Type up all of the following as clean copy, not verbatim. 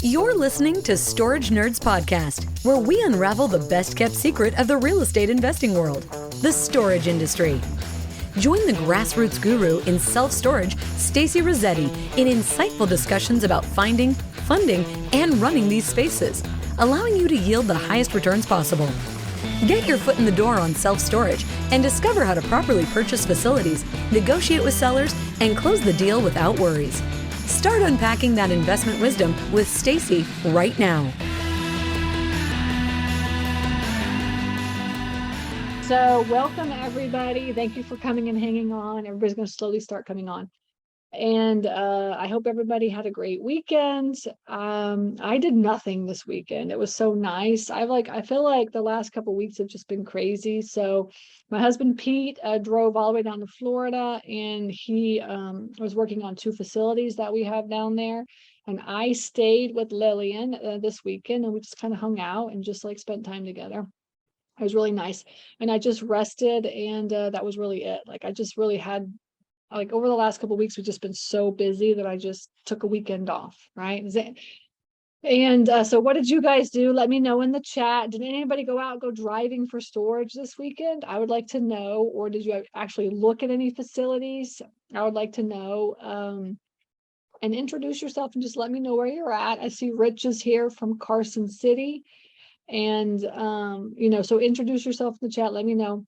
You're listening to Storage Nerds Podcast, where we unravel the best-kept secret of the real estate investing world, the storage industry. Join the grassroots guru in self-storage, Stacy Rosetti, in insightful discussions about finding, funding, and running these spaces, allowing you to yield the highest returns possible. Get your foot in the door on self-storage and discover how to properly purchase facilities, negotiate with sellers, and close the deal without worries. Start unpacking that investment wisdom with Stacy right now. So welcome everybody. Thank you for coming and hanging on. Everybody's going to slowly start coming on. And I hope everybody had a great weekend. I did nothing this weekend. It was so nice. I feel like the last couple of weeks have just been crazy. So my husband Pete drove all the way down to Florida, and he was working on 2 facilities that we have down there. And I stayed with Lillian this weekend, and we just kind of hung out and just like spent time together. It was really nice. And I just rested, and that was really it. Like I just really had, like over the last couple of weeks, we've just been so busy that I just took a weekend off, right? And so what did you guys do? Let me know in the chat. Did anybody go driving for storage this weekend? I would like to know. Or did you actually look at any facilities? I would like to know. And introduce yourself and just let me know where you're at. I see Rich is here from Carson City. And, so introduce yourself in the chat. Let me know.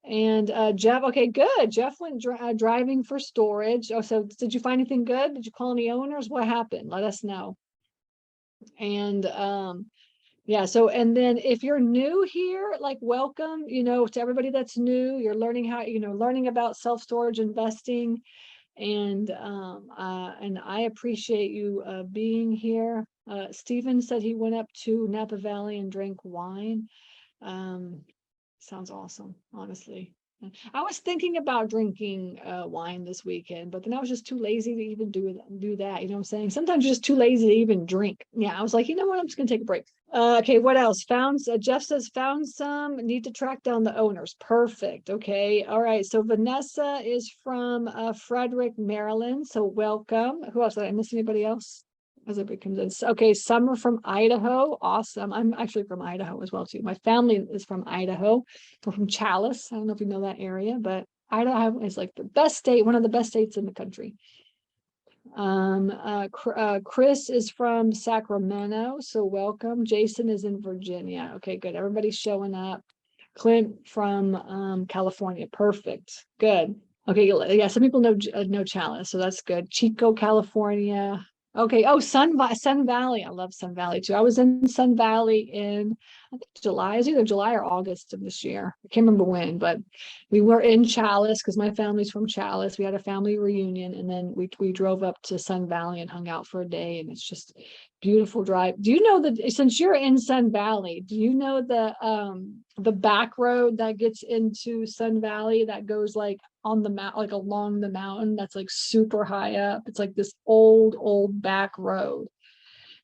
And Jeff, okay, good. Jeff went driving for storage. Oh, so did you find anything good? Did you call any owners? What happened? Let us know. And yeah, so and then if you're new here, like welcome, to everybody that's new. You're learning learning about self-storage investing. And I appreciate you being here. Stephen said he went up to Napa Valley and drank wine. Sounds awesome, honestly. I was thinking about drinking wine this weekend, but then I was just too lazy to even do that. You know what I'm saying? Sometimes you're just too lazy to even drink. Yeah, I was like, you know what? I'm just gonna take a break. Okay, what else? Jeff says found some. Need to track down the owners. Perfect. Okay, all right. So Vanessa is from Frederick, Maryland. So welcome. Who else? Did I miss anybody else? As it becomes okay, Summer from Idaho. Awesome. I'm actually from Idaho as well too. My family is from Idaho. We're from Chalice. I don't know if you know that area, but Idaho is like the best state, one of the best states in the country. Chris is from Sacramento, so welcome. Jason is in Virginia. Okay, good. Everybody's showing up. Clint from California. Perfect. Good. Okay, yeah, some people know Chalice, so that's good. Chico, California. Okay. Oh, Sun Valley. I love Sun Valley too. I was in Sun Valley in, I think July. It was either July or August of this year. I can't remember when, but we were in Chalice because my family's from Chalice. We had a family reunion, and then we drove up to Sun Valley and hung out for a day, and it's just beautiful drive. Do you know that since you're in Sun Valley, do you know the back road that gets into Sun Valley that goes like on the mountain, like along the mountain, that's like super high up? It's like this old back road.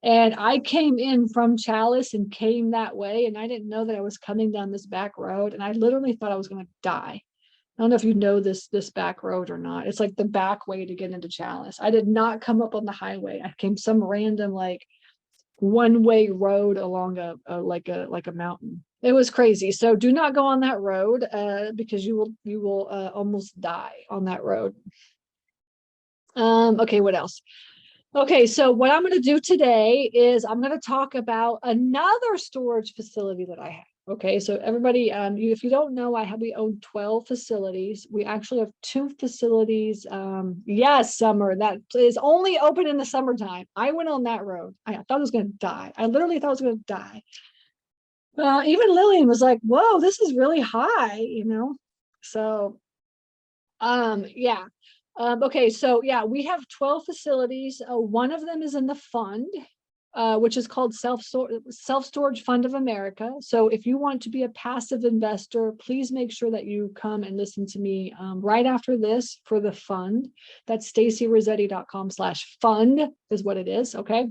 And I came in from Chalice and came that way, and I didn't know that I was coming down this back road, and I literally thought I was going to die. I don't know if you know this back road or not. It's like the back way to get into Chalice. I did not come up on the highway. I came some random like one-way road along a mountain. It was crazy. So do not go on that road because you will almost die on that road. Okay, what else? Okay, so what I'm going to do today is I'm going to talk about another storage facility that I have. Okay, so everybody, if you don't know, we own 12 facilities. We actually have 2 facilities. Yes, Summer, that is only open in the summertime. I went on that road. I thought I was going to die. I literally thought I was going to die. Even Lillian was like, whoa, this is really high, So, yeah. Okay, so yeah, we have 12 facilities. One of them is in the fund, which is called Self-Storage Fund of America. So if you want to be a passive investor, please make sure that you come and listen to me right after this for the fund. That's stacyrosetti.com/fund is what it is. Okay.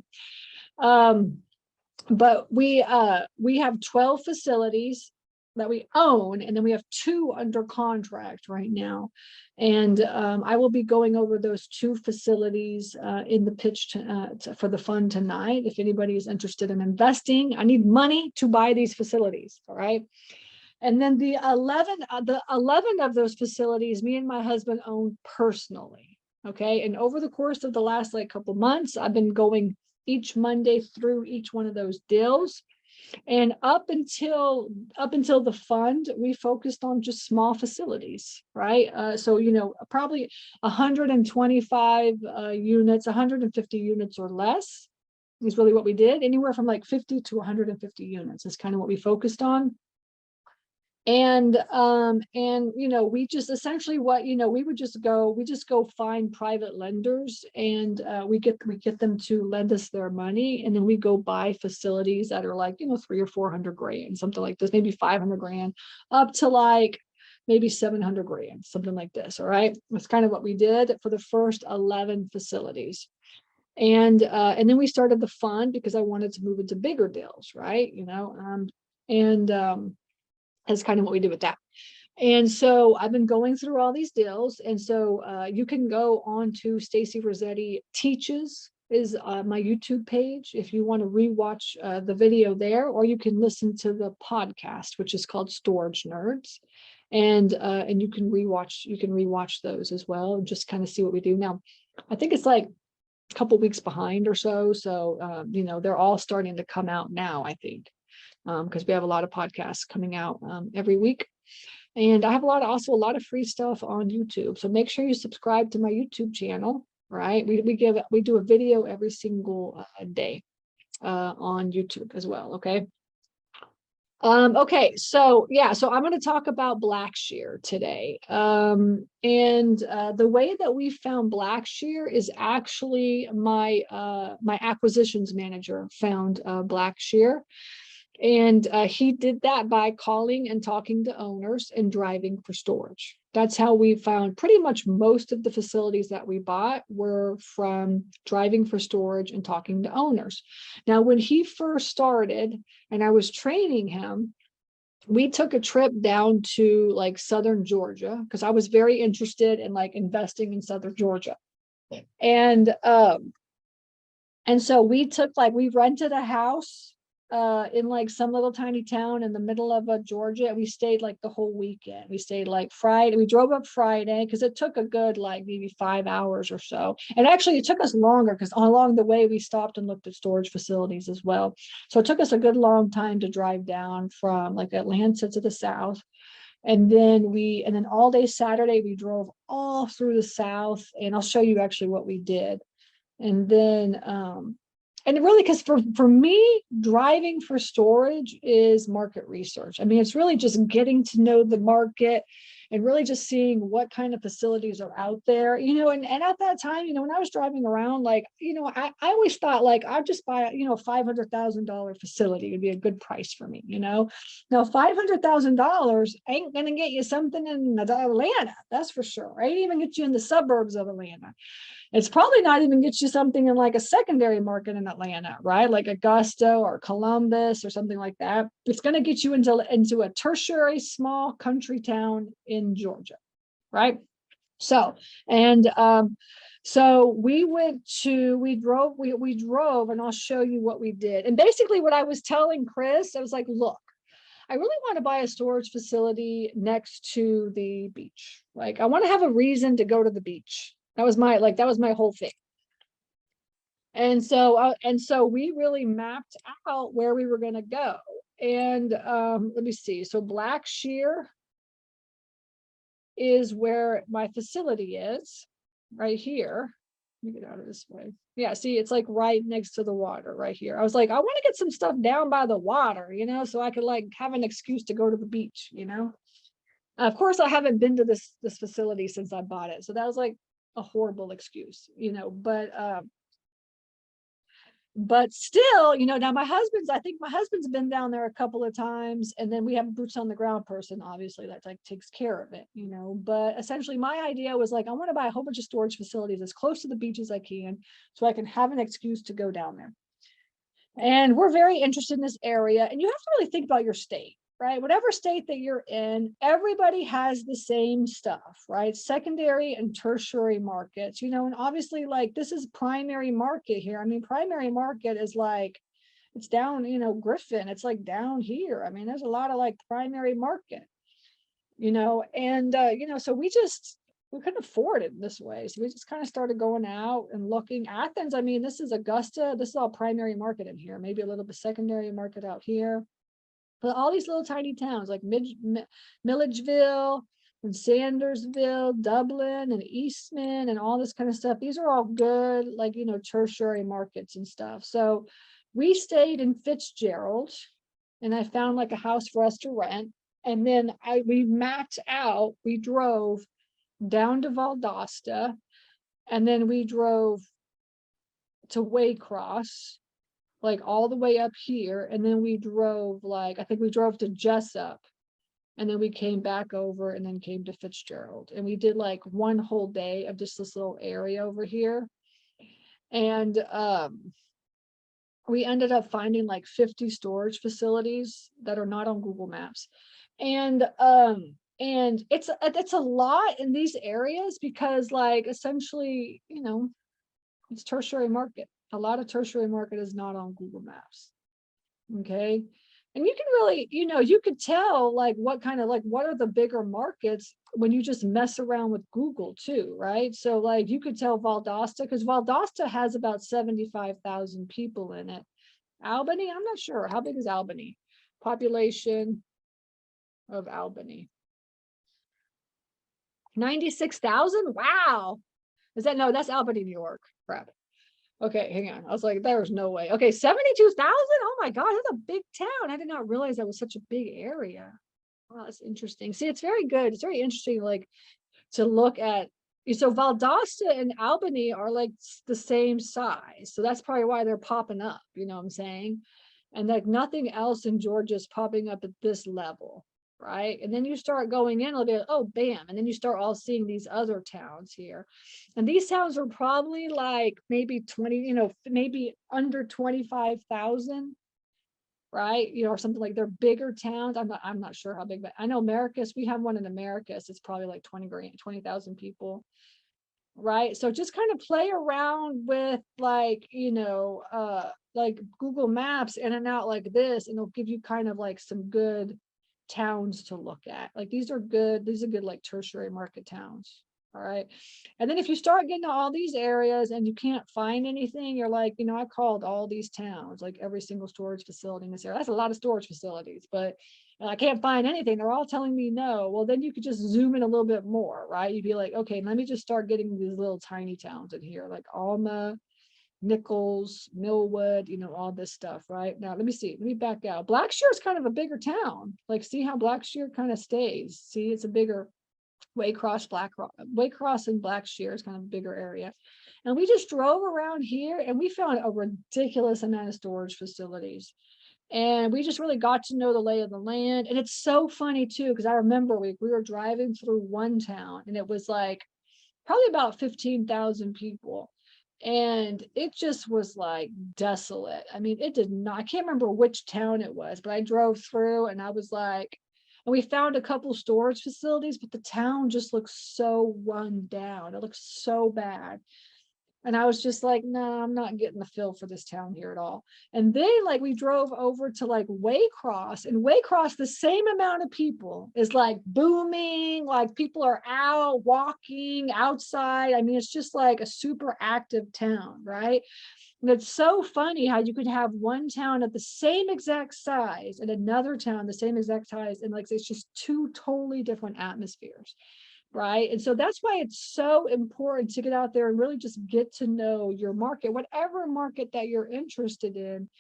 But we have 12 facilities. that we own, and then we have 2 under contract right now. And I will be going over those 2 facilities in the pitch for the fund tonight. If anybody is interested in investing, I need money to buy these facilities. All right. And then the 11 of those facilities, me and my husband own personally. Okay. And over the course of the last like couple months, I've been going each Monday through each one of those deals. And up until the fund, we focused on just small facilities, right? So, probably 125 units, 150 units or less is really what we did. Anywhere from like 50 to 150 units is kind of what we focused on. And we just essentially we just go find private lenders, and we get them to lend us their money, and then we go buy facilities that are like 300 or 400 grand, something like this, maybe 500 grand, up to like maybe 700 grand, something like this. All right, that's kind of what we did for the first 11 facilities. And then we started the fund because I wanted to move into bigger deals, right? That's kind of what we did with that. And so I've been going through all these deals. And so you can go on to Stacy Rosetti Teaches is my YouTube page if you want to rewatch the video there, or you can listen to the podcast, which is called StorageNerds. And you can rewatch those as well and just kind of see what we do. Now, I think it's like a couple weeks behind or so. So, they're all starting to come out now, I think. Because we have a lot of podcasts coming out every week. And I have also a lot of free stuff on YouTube. So make sure you subscribe to my YouTube channel, right? We do a video every single day on YouTube as well, okay? Okay, so I'm going to talk about BlackShear today. And the way that we found BlackShear is actually my acquisitions manager found BlackShear. And he did that by calling and talking to owners and driving for storage. That's how we found pretty much most of the facilities that we bought were from driving for storage and talking to owners. Now, when he first started and I was training him, we took a trip down to like Southern Georgia because I was very interested in like investing in Southern Georgia. And so we rented a house in like some little tiny town in the middle of Georgia. We stayed like the whole weekend. We stayed like Friday. We drove up Friday because it took a good like maybe 5 hours or so. And actually it took us longer because along the way we stopped and looked at storage facilities as well. So it took us a good long time to drive down from like Atlanta to the south. And then all day Saturday we drove all through the south, and I'll show you actually what we did. And then and really, because for me, driving for storage is market research. I mean, it's really just getting to know the market and really just seeing what kind of facilities are out there, and at that time, when I was driving around, like, I always thought like, I'd just buy, a $500,000 facility would be a good price for me, Now, $500,000 ain't going to get you something in Atlanta, that's for sure. Right? Even get you in the suburbs of Atlanta. It's probably not even get you something in like a secondary market in Atlanta, right? Like Augusta or Columbus or something like that. It's going to get you into a tertiary small country town in Georgia, right? So, so we drove, and I'll show you what we did. And basically what I was telling Chris, I was like, look, I really want to buy a storage facility next to the beach. Like I want to have a reason to go to the beach. That was my whole thing. And so we really mapped out where we were going to go. And let me see. So BlackShear is where my facility is, right here. Let me get out of this way. Yeah, see, it's like right next to the water right here. I was like, I want to get some stuff down by the water, so I could like have an excuse to go to the beach, Of course, I haven't been to this facility since I bought it. So that was like a horrible excuse, but still, now I think my husband's been down there a couple of times, and then we have a boots on the ground person, obviously, that like takes care of it, but essentially my idea was like, I want to buy a whole bunch of storage facilities as close to the beach as I can, so I can have an excuse to go down there. And we're very interested in this area, and you have to really think about your state. right? Whatever state that you're in, everybody has the same stuff, right? Secondary and tertiary markets, you know, and obviously like this is primary market here. I mean, primary market is like, it's down, you know, Griffin, it's like down here. I mean, there's a lot of like primary market, you know, and, you know, so we couldn't afford it this way. So we just kind of started going out and looking. Athens, I mean, this is Augusta. This is all primary market in here, maybe a little bit secondary market out here. But all these little tiny towns like Milledgeville and Sandersville, Dublin and Eastman and all this kind of stuff. These are all good, like, you know, tertiary markets and stuff. So we stayed in Fitzgerald and I found like a house for us to rent. And then we mapped out, we drove down to Valdosta and then we drove to Waycross, like all the way up here, and then we drove like, I think we drove to Jessup, and then we came back over and then came to Fitzgerald, and we did like one whole day of just this little area over here. And we ended up finding like 50 storage facilities that are not on Google Maps. And it's a lot in these areas because like essentially, you know, it's tertiary market. A lot of tertiary market is not on Google Maps. Okay. And you can really, you know, you could tell like what kind of like what are the bigger markets when you just mess around with Google too, right? So like you could tell Valdosta, because Valdosta has about 75,000 people in it. Albany, I'm not sure. How big is Albany? Population of Albany. 96,000? Wow. Is that, no, that's Albany, New York. Crap. Okay, hang on. I was like, there's no way. Okay, 72,000? Oh my God, that's a big town. I did not realize that was such a big area. Wow, that's interesting. See, it's very good. It's very interesting, like, to look at. So Valdosta and Albany are like the same size. So that's probably why they're popping up, you know what I'm saying? And like nothing else in Georgia is popping up at this level, right? And then you start going in a little bit, oh, bam. And then you start all seeing these other towns here. And these towns are probably like maybe 20, you know, maybe under 25,000, right? You know, or something like they're bigger towns. I'm not sure how big, but I know Americus, we have one in Americus. It's probably like 20,000 people. Right. So just kind of play around with like, you know, like Google Maps in and out like this, and it'll give you kind of like some good towns to look at. Like these are good like tertiary market towns. All right. And then if you start getting to all these areas and you can't find anything, you're like, you know, I called all these towns, like every single storage facility in this area. That's a lot of storage facilities, but I can't find anything. They're all telling me no. Well, then you could just zoom in a little bit more, right? You'd be like, okay, let me just start getting these little tiny towns in here, like Alma, Nichols, Millwood, you know, all this stuff, right? Now, let me see. Let me back out. BlackShear is kind of a bigger town. Like, see how BlackShear kind of stays. See, it's a bigger Waycross, Waycross and BlackShear is kind of a bigger area. And we just drove around here and we found a ridiculous amount of storage facilities. And we just really got to know the lay of the land. And it's so funny too, because I remember we were driving through one town and it was like probably about 15,000 people. And it just was like desolate. I mean, it did not, I can't remember which town it was, but I drove through and I was like, and we found a couple storage facilities, but the town just looks so run down. It looks so bad. And I was just like, no, I'm not getting the feel for this town here at all. And then like we drove over to like Waycross, and Waycross, the same amount of people is like booming, like people are out walking outside. I mean, it's just like a super active town, right? And it's so funny how you could have one town at the same exact size and another town the same exact size, and like it's just two totally different atmospheres. Right. And so that's why it's so important to get out there and really just get to know your market, whatever market that you're interested in,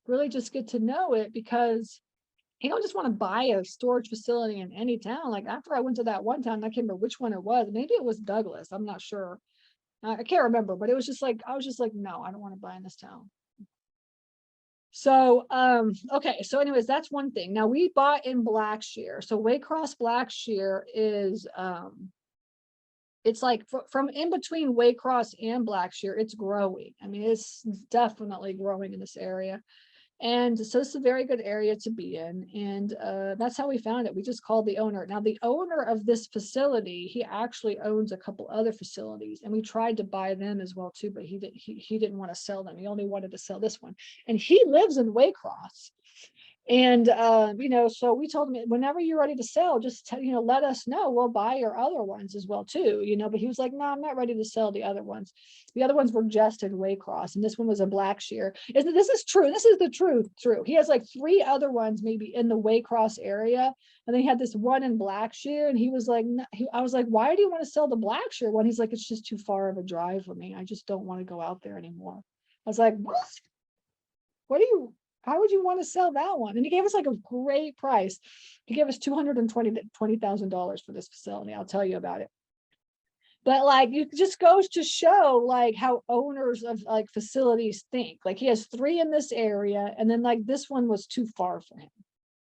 really just get to know it, because you don't just want to buy a storage facility in any town. Like after I went to that one town, I can't remember which one it was. Maybe it was Douglas. I'm not sure. I can't remember, but it was just like, I was just like, no, I don't want to buy in this town. So, okay. So anyways, that's one thing. Now we bought in BlackShear. So Waycross BlackShear is, it's like from in between Waycross and BlackShear, it's growing. I mean, it's definitely growing in this area. And so it's a very good area to be in. And that's how we found it. We just called the owner. Now, the owner of this facility, he actually owns a couple other facilities, and we tried to buy them as well too, but he didn't want to sell them. He only wanted to sell this one. And he lives in Waycross. And so we told him, whenever you're ready to sell, just let us know. We'll buy your other ones as well too. But he was like, no, I'm not ready to sell the other ones. The other ones were just in Waycross, and this one was a BlackShear. This is true. This is the truth. True. He has like 3 other ones maybe in the Waycross area, and then he had this one in BlackShear, and he was like, I was like, why do you want to sell the BlackShear one? He's like, it's just too far of a drive for me. I just don't want to go out there anymore. I was like, what? How would you want to sell that one? And he gave us like a great price. He gave us $220,000 for this facility. I'll tell you about it. But like, it just goes to show like how owners of like facilities think. Like, he has 3 in this area, and then like this one was too far for him.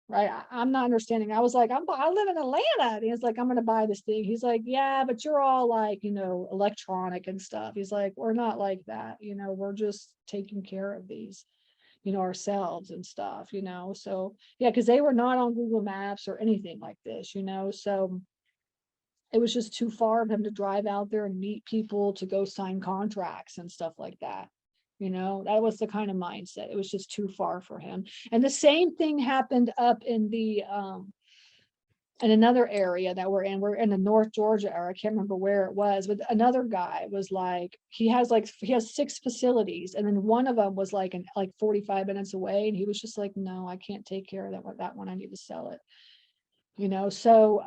Right. I'm not understanding. I was like, I live in Atlanta. And he's like, I'm going to buy this thing. He's like, yeah, but you're all like, electronic and stuff. He's like, we're not like that. We're just taking care of these, ourselves and stuff, so yeah, because they were not on Google Maps or anything like this, so it was just too far of him to drive out there and meet people to go sign contracts and stuff like that. That was the kind of mindset. It was just too far for him. And the same thing happened up in another area that we're in the North Georgia area. I can't remember where it was, but another guy was like, he has 6 facilities, and then one of them was like 45 minutes away, and he was just like, no, I can't take care of that one. I need to sell it. So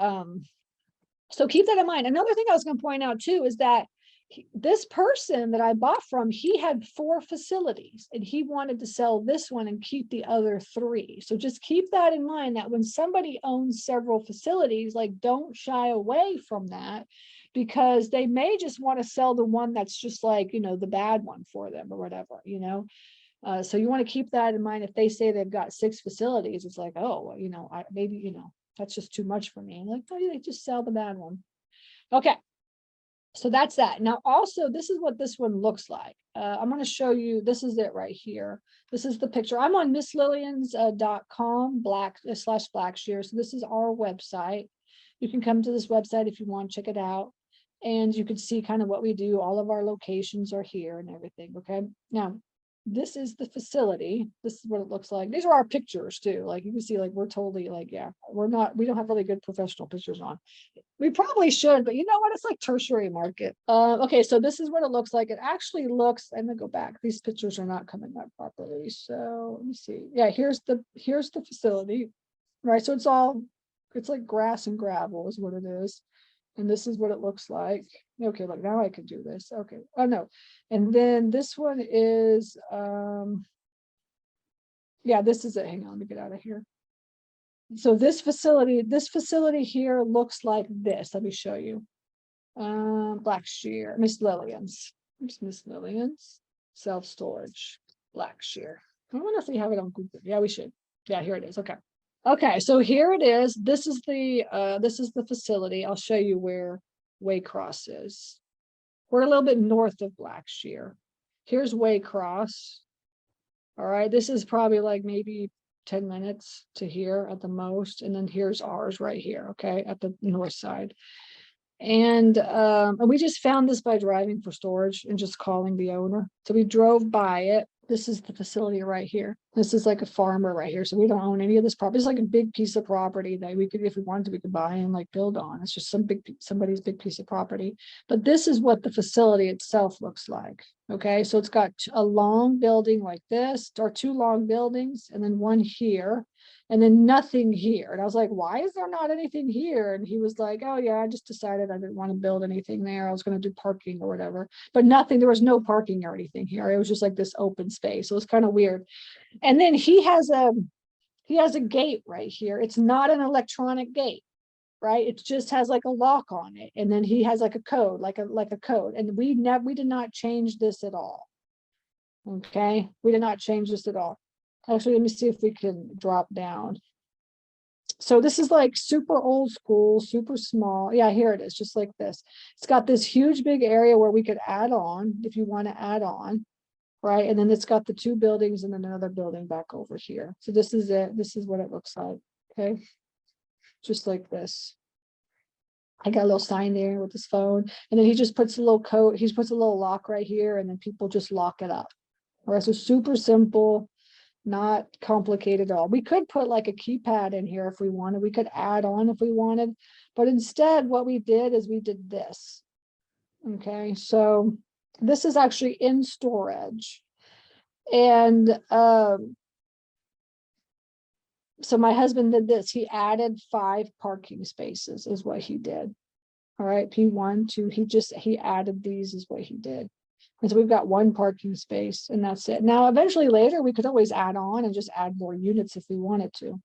keep that in mind. Another thing I was going to point out too is that this person that I bought from, he had 4 facilities, and he wanted to sell this one and keep the other 3. So just keep that in mind, that when somebody owns several facilities, like, don't shy away from that, because they may just want to sell the one that's just like, the bad one for them or whatever, so you want to keep that in mind. If they say they've got 6 facilities, it's like, oh, maybe, that's just too much for me. I'm like, oh, they just sell the bad one. Okay. So that's that. Now, also, this is what this one looks like. I'm going to show you. This is it right here. This is the picture. I'm on misslillians.com /BlackShear. So this is our website. You can come to this website if you want, check it out. And you can see kind of what we do. All of our locations are here and everything. Okay. Now, this is the facility. This is what it looks like. These are our pictures too. Like, you can see, like, we're totally like, yeah, we don't have really good professional pictures on. We probably should, but you know what? It's like tertiary market. Okay, so this is what it looks like. It actually looks, I'm gonna go back. These pictures are not coming up properly. So let me see. Yeah, here's the facility, right? So it's like grass and gravel is what it is. And this is what it looks like. Okay, look, now I can do this. Okay. Oh no. And then this one is yeah, this is it. Hang on, let me get out of here. So this facility here looks like this. Let me show you. BlackShear, Miss Lillian's. Miss Lillian's self-storage, BlackShear. I wonder if we have it on Google. Yeah, we should. Yeah, here it is. Okay. Okay, so here it is. This is the facility. I'll show you where Waycross is. We're a little bit north of BlackShear. Here's Waycross. All right, this is probably like maybe 10 minutes to here at the most. And then here's ours right here, okay, at the north side. And we just found this by driving for storage and just calling the owner. So we drove by it. This is the facility right here. This is like a farmer right here. So we don't own any of this property. It's like a big piece of property that we could, if we wanted to, we could buy and like build on. It's just somebody's big piece of property. But this is what the facility itself looks like. Okay, so it's got a long building like this, or 2 long buildings, and then one here, and then nothing here. And I was like, why is there not anything here? And he was like, oh yeah, I just decided I didn't want to build anything there. I was going to do parking or whatever, but nothing, there was no parking or anything here. It was just like this open space. So it was kind of weird. And then he has a gate right here. It's not an electronic gate, right? It just has like a lock on it. And then he has like a code, like a code. And we did not change this at all. Okay, we did not change this at all. Actually, let me see if we can drop down. So this is like super old school, super small. Yeah, here it is, just like this. It's got this huge big area where we could add on if you want to add on. right? And then it's got the 2 buildings and then another building back over here. So this is it. This is what it looks like. Okay. Just like this. I got a little sign there with his phone. And then he just puts a little code. He puts a little lock right here and then people just lock it up. All right. So super simple, not complicated at all. We could put like a keypad in here if we wanted. We could add on if we wanted. But instead, what we did is we did this. Okay. So this is actually in storage. And so my husband did this. He added 5 parking spaces is what he did. All right, P1, 2, he added these is what he did. And so we've got 1 parking space and that's it. Now, eventually later, we could always add on and just add more units if we wanted to.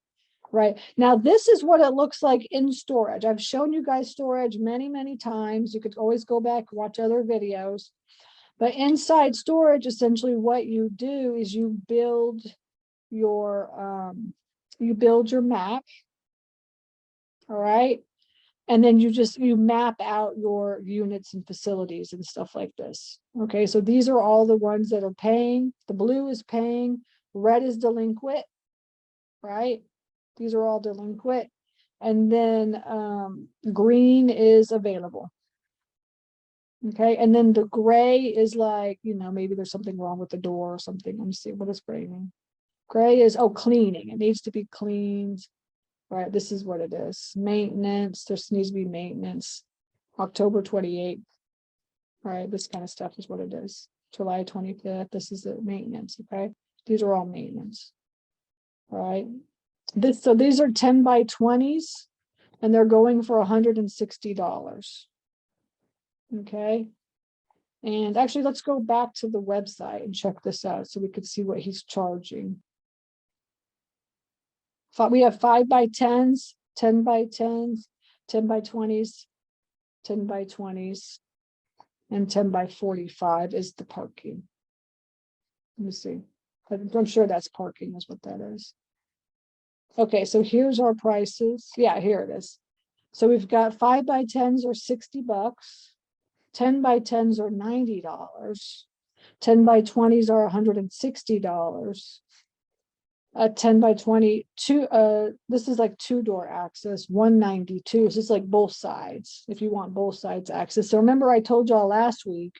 Right now, this is what it looks like in storage. I've shown you guys storage many, many times. You could always go back, watch other videos. But inside storage, essentially what you do is you build your map. All right. And then you map out your units and facilities and stuff like this. Okay. So these are all the ones that are paying. The blue is paying, red is delinquent, right? These are all delinquent. And then green is available. Okay. And then the gray is like, maybe there's something wrong with the door or something. Let me see, what does gray mean? Gray is, cleaning. It needs to be cleaned. Right. This is what it is. Maintenance. There needs to be maintenance. October 28th. All right. This kind of stuff is what it is. July 25th. This is the maintenance. Okay. These are all maintenance. All right. So these are 10 by 20s and they're going for $160. Okay. And actually, let's go back to the website and check this out so we could see what he's charging. We have 5 by 10s, 10 by 10s, 10 by 20s, 10 by 20s, and 10 by 45 is the parking. Let me see. I'm sure that's parking is what that is. Okay, so here's our prices. Yeah, here it is. So we've got 5 by 10s are $60. 10 by 10s are $90. 10 by 20s are $160. 10 by 22, this is like 2-door access, 192. So this is like both sides, if you want both sides access. So remember I told y'all last week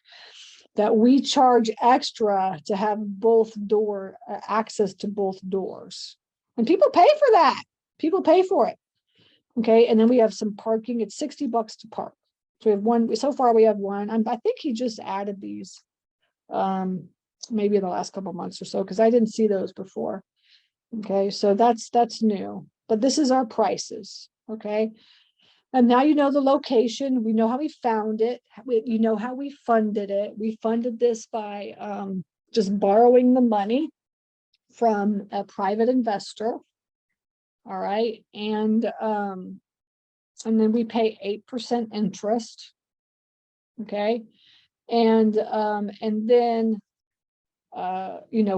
that we charge extra to have both door access to both doors. And people pay for that. People pay for it. Okay, and then we have some parking. It's $60 to park. So we have one, so far we have one. I think he just added these maybe in the last couple of months or so, because I didn't see those before. Okay, so that's new, but this is our prices. Okay, and now you know the location. We know how we found it. You know how we funded it. We funded this by just borrowing the money from a private investor. All right, and then we pay 8% interest. Okay, and then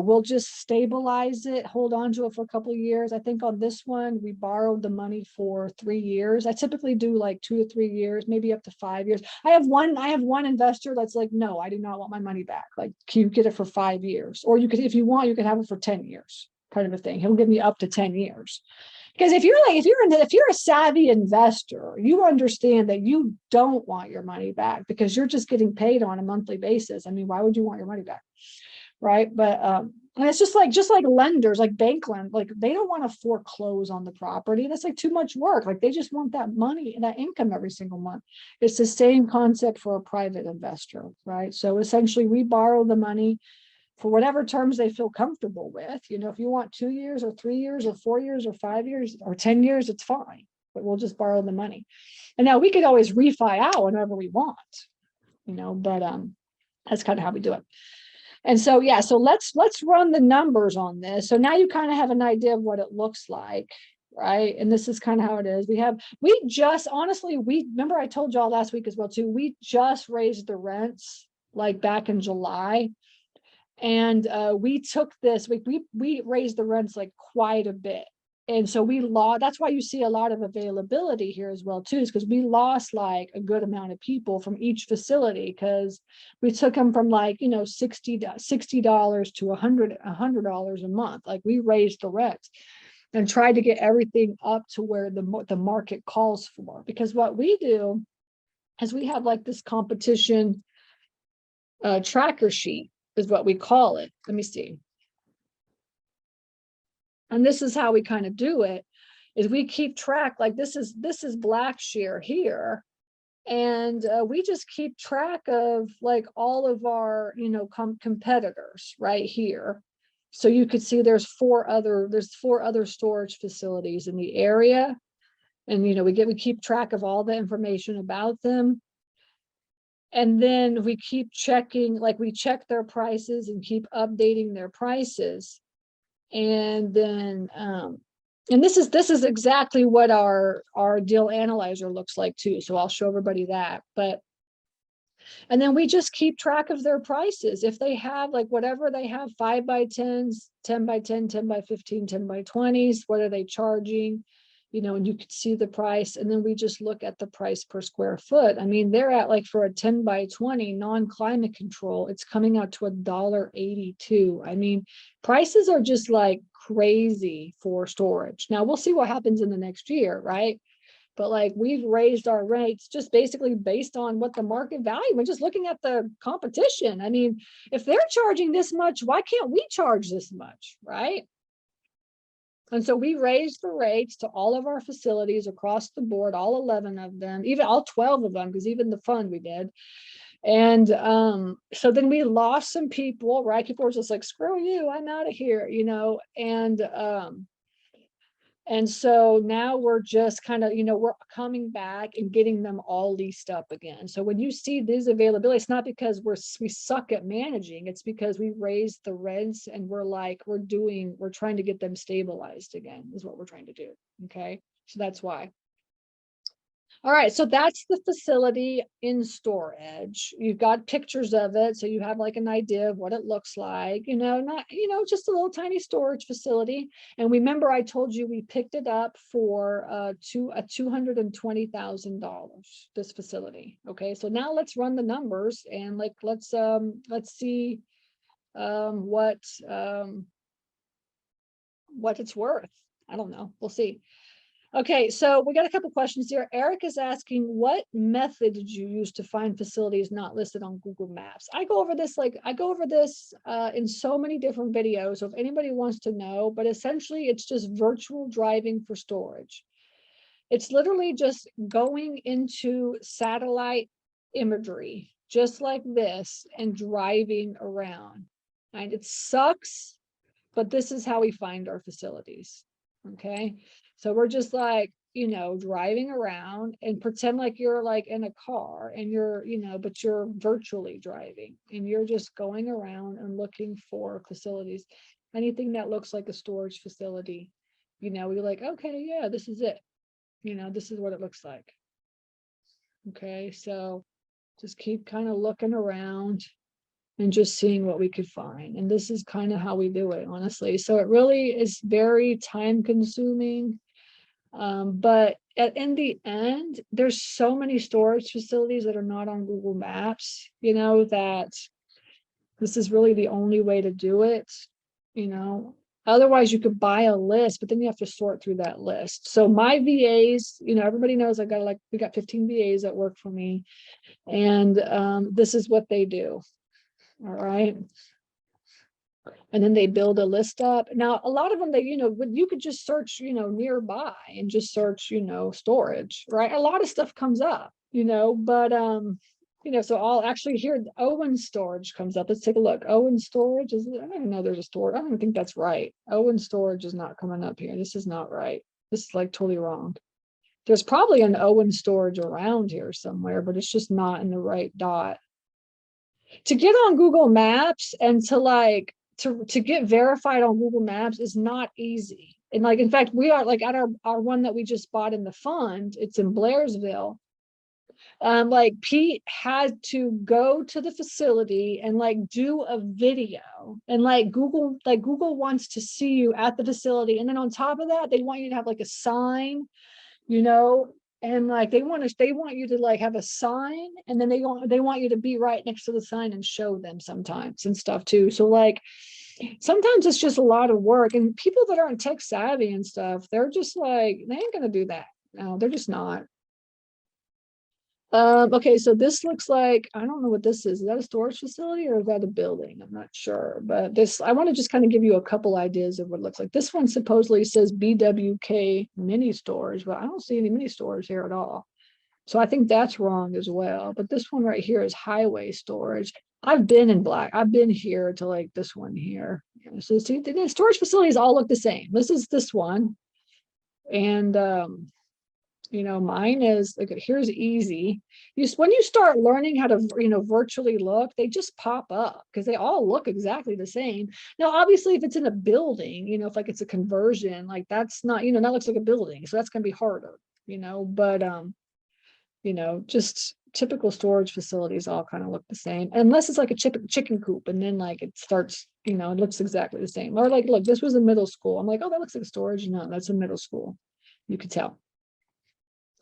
we'll just stabilize it, hold on to it for a couple of years. I think on this one, we borrowed the money for 3 years. I typically do like 2 to 3 years, maybe up to 5 years. I have one investor that's like, no, I do not want my money back. Like, can you get it for 5 years? Or you could, if you want, you could have it for 10 years, kind of a thing. He'll give me up to 10 years. Because if you're a savvy investor, you understand that you don't want your money back because you're just getting paid on a monthly basis. I mean, why would you want your money back? Right. But and it's just like lenders, like bank lend, like they don't want to foreclose on the property. That's like too much work. Like they just want that money and that income every single month. It's the same concept for a private investor, right? So essentially we borrow the money for whatever terms they feel comfortable with. If you want 2 years or 3 years or 4 years or 5 years or 10 years, it's fine, but we'll just borrow the money. And now we could always refi out whenever we want, but that's kind of how we do it. And so, yeah, so let's run the numbers on this. So now you kind of have an idea of what it looks like, right? And this is kind of how it is. Remember I told y'all last week as well too, we just raised the rents like back in July. And we took this, we raised the rents like quite a bit. And so we lost, that's why you see a lot of availability here as well too, is because we lost like a good amount of people from each facility, because we took them from like, you know, $60 to $100 a month. Like we raised the rents and tried to get everything up to where the market calls for. Because what we do is we have like this competition tracker sheet is what we call it. Let me see. And this is how we kind of do it, is we keep track, like this is BlackShear here. And we just keep track of like all of our, you know, competitors right here. So you could see there's four other storage facilities in the area. And, you know, we keep track of all the information about them. And then we keep checking, like we check their prices and keep updating their prices. And then, and this is exactly what our deal analyzer looks like too. So I'll show everybody that. And then we just keep track of their prices. If they have like whatever they have, 5x10s, 10x10, 10x15, 10x20s, what are they charging? You know, and you could see the price. And then we just look at the price per square foot. I mean, they're at like for a 10x20 non-climate control, it's coming out to $1.82. I mean, prices are just like crazy for storage. Now we'll see what happens in the next year, right? But like we've raised our rates just basically based on what the market value. We're just looking at the competition. I mean, if they're charging this much, why can't we charge this much, right? And so we raised the rates to all of our facilities across the board, all 11 of them, even all 12 of them, because even the fund we did. And so then we lost some people, right? People were just like, screw you, I'm out of here, you know. And so now we're just kind of, you know, we're coming back and getting them all leased up again. So when you see this availability, it's not because we suck at managing. It's because we raised the rents and we're trying to get them stabilized again is what we're trying to do. Okay. So that's why. All right, so that's the facility in storage. You've got pictures of it, so you have like an idea of what it looks like, you know, not, you know, just a little tiny storage facility. And remember, I told you we picked it up for $220,000, this facility. Okay, so now let's run the numbers and like let's see what it's worth. I don't know. We'll see. Okay, so we got a couple questions here. Eric is asking, what method did you use to find facilities not listed on Google Maps? I go over this in so many different videos. So if anybody wants to know, but essentially it's just virtual driving for storage. It's literally just going into satellite imagery, just like this, and driving around. And it sucks, but this is how we find our facilities. Okay. So we're just like, you know, driving around and pretend like you're like in a car and you're, you know, but you're virtually driving and you're just going around and looking for facilities, anything that looks like a storage facility. You know, you're like, okay, yeah, this is it. You know, this is what it looks like. Okay. So just keep kind of looking around and just seeing what we could find. And this is kind of how we do it, honestly. So it really is very time consuming. But in the end, there's so many storage facilities that are not on Google Maps, you know, that this is really the only way to do it, you know. Otherwise, you could buy a list, but then you have to sort through that list. So my VAs, you know, everybody knows we got 15 VAs that work for me. And this is what they do. All right. And then they build a list up. Now, a lot of them, you know, you could just search, you know, nearby and just search, you know, storage, right? A lot of stuff comes up, you know, but, you know, so I'll actually hear Owen storage comes up. Let's take a look. Owen storage I don't even know there's a storage. I don't even think that's right. Owen storage is not coming up here. This is not right. This is like totally wrong. There's probably an Owen storage around here somewhere, but it's just not in the right dot. To get on Google Maps and to get verified on Google Maps is not easy. And like, in fact, we are like at our one that we just bought in the fund, it's in Blairsville. Like Pete had to go to the facility and like do a video, and like Google wants to see you at the facility. And then on top of that, they want you to have like a sign, you know, and like they want you to like have a sign, and then they want you to be right next to the sign and show them sometimes and stuff too. So like sometimes it's just a lot of work, and people that aren't tech savvy and stuff, they're just like, they ain't gonna do that. No, they're just not. Okay, so this looks like, I don't know what this is. Is that a storage facility or is that a building? I'm not sure, but this, I want to just kind of give you a couple ideas of what it looks like. This one supposedly says BWK mini storage, but I don't see any mini storage here at all. So I think that's wrong as well. But this one right here is highway storage. I've been here to like this one here. So see, the storage facilities all look the same. This is this one. And you know, mine is like, here's easy. When you start learning how to, you know, virtually look, they just pop up because they all look exactly the same. Now, obviously, if it's in a building, you know, if like it's a conversion, like that's not, you know, that looks like a building, so that's going to be harder, you know. But you know, just typical storage facilities all kind of look the same, unless it's like a chicken coop, and then like it starts, you know, it looks exactly the same. Or like, look, this was a middle school. I'm like, oh, that looks like storage. No, that's a middle school. You could tell.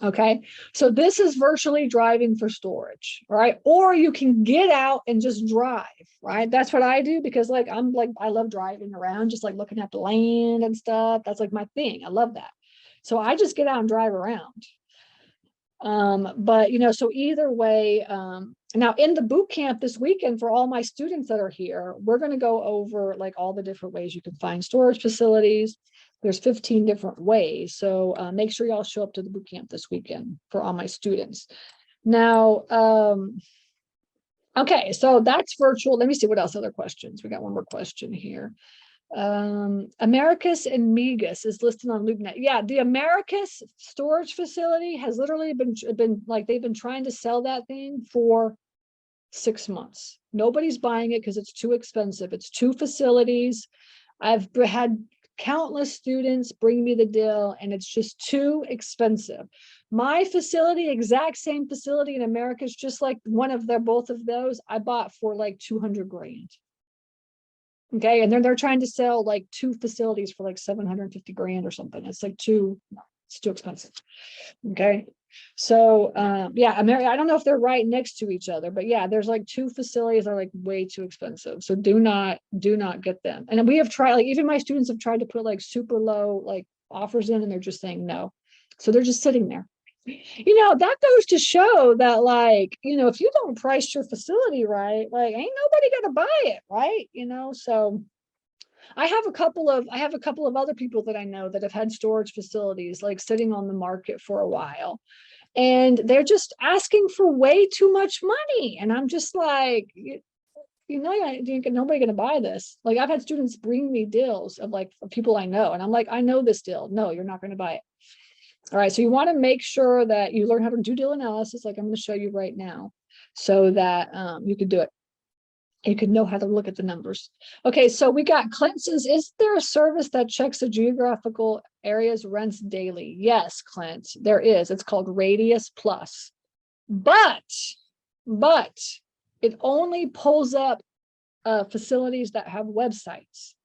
Okay, so this is virtually driving for storage, right? Or you can get out and just drive, right? That's what I do, because like I'm like, I love driving around, just like looking at the land and stuff. That's like my thing. I love that. So I just get out and drive around. But you know, so either way, now in the boot camp this weekend for all my students that are here, we're going to go over like all the different ways you can find storage facilities. There's 15 different ways. So make sure y'all show up to the boot camp this weekend for all my students. Now, okay, so that's virtual. Let me see what else, other questions. We got one more question here. Americus and Megas is listed on LoopNet. Yeah, the Americus storage facility has literally been like, they've been trying to sell that thing for 6 months. Nobody's buying it because it's too expensive. It's 2 facilities. I've had countless students bring me the deal, and it's just too expensive. My facility, exact same facility in Americus, just like one of their, both of those, I bought for like 200 grand. Okay, and then they're trying to sell like 2 facilities for like 750 grand or something. It's like it's too expensive. Okay, so yeah, I don't know if they're right next to each other, but yeah, there's like 2 facilities that are like way too expensive. So do not get them. And we have tried, like even my students have tried to put like super low like offers in, and they're just saying no. So they're just sitting there. You know, that goes to show that, like, you know, if you don't price your facility right, like ain't nobody gonna buy it, right? You know, so I have a couple of other people that I know that have had storage facilities like sitting on the market for a while, and they're just asking for way too much money. And I'm just like, you know, nobody gonna buy this. Like I've had students bring me deals of like people I know, and I'm like, I know this deal. No, you're not gonna buy it. All right, so you want to make sure that you learn how to do deal analysis, like I'm going to show you right now, so that you can do it. You can know how to look at the numbers. Okay, so we got Clint says, is there a service that checks the geographical areas rents daily? Yes, Clint, there is. It's called Radius Plus. But it only pulls up facilities that have websites.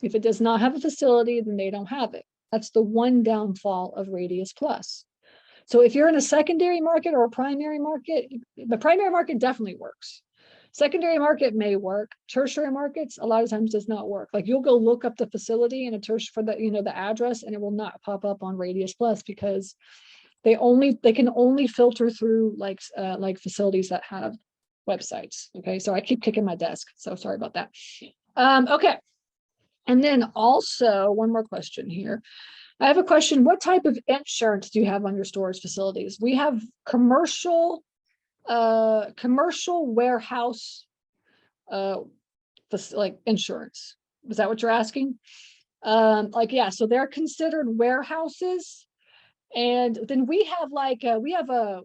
If it does not have a facility, then they don't have it. That's the one downfall of Radius Plus. So if you're in a secondary market or a primary market, the primary market definitely works. Secondary market may work. Tertiary markets a lot of times does not work. Like you'll go look up the facility and a tertiary for the, you know, the address, and it will not pop up on Radius Plus because they can only filter through like facilities that have websites. Okay, so I keep kicking my desk, so sorry about that. Okay. And then also one more question here. I have a question. What type of insurance do you have on your storage facilities? We have commercial warehouse like insurance. Is that what you're asking? Like, yeah, so they're considered warehouses. And then we have like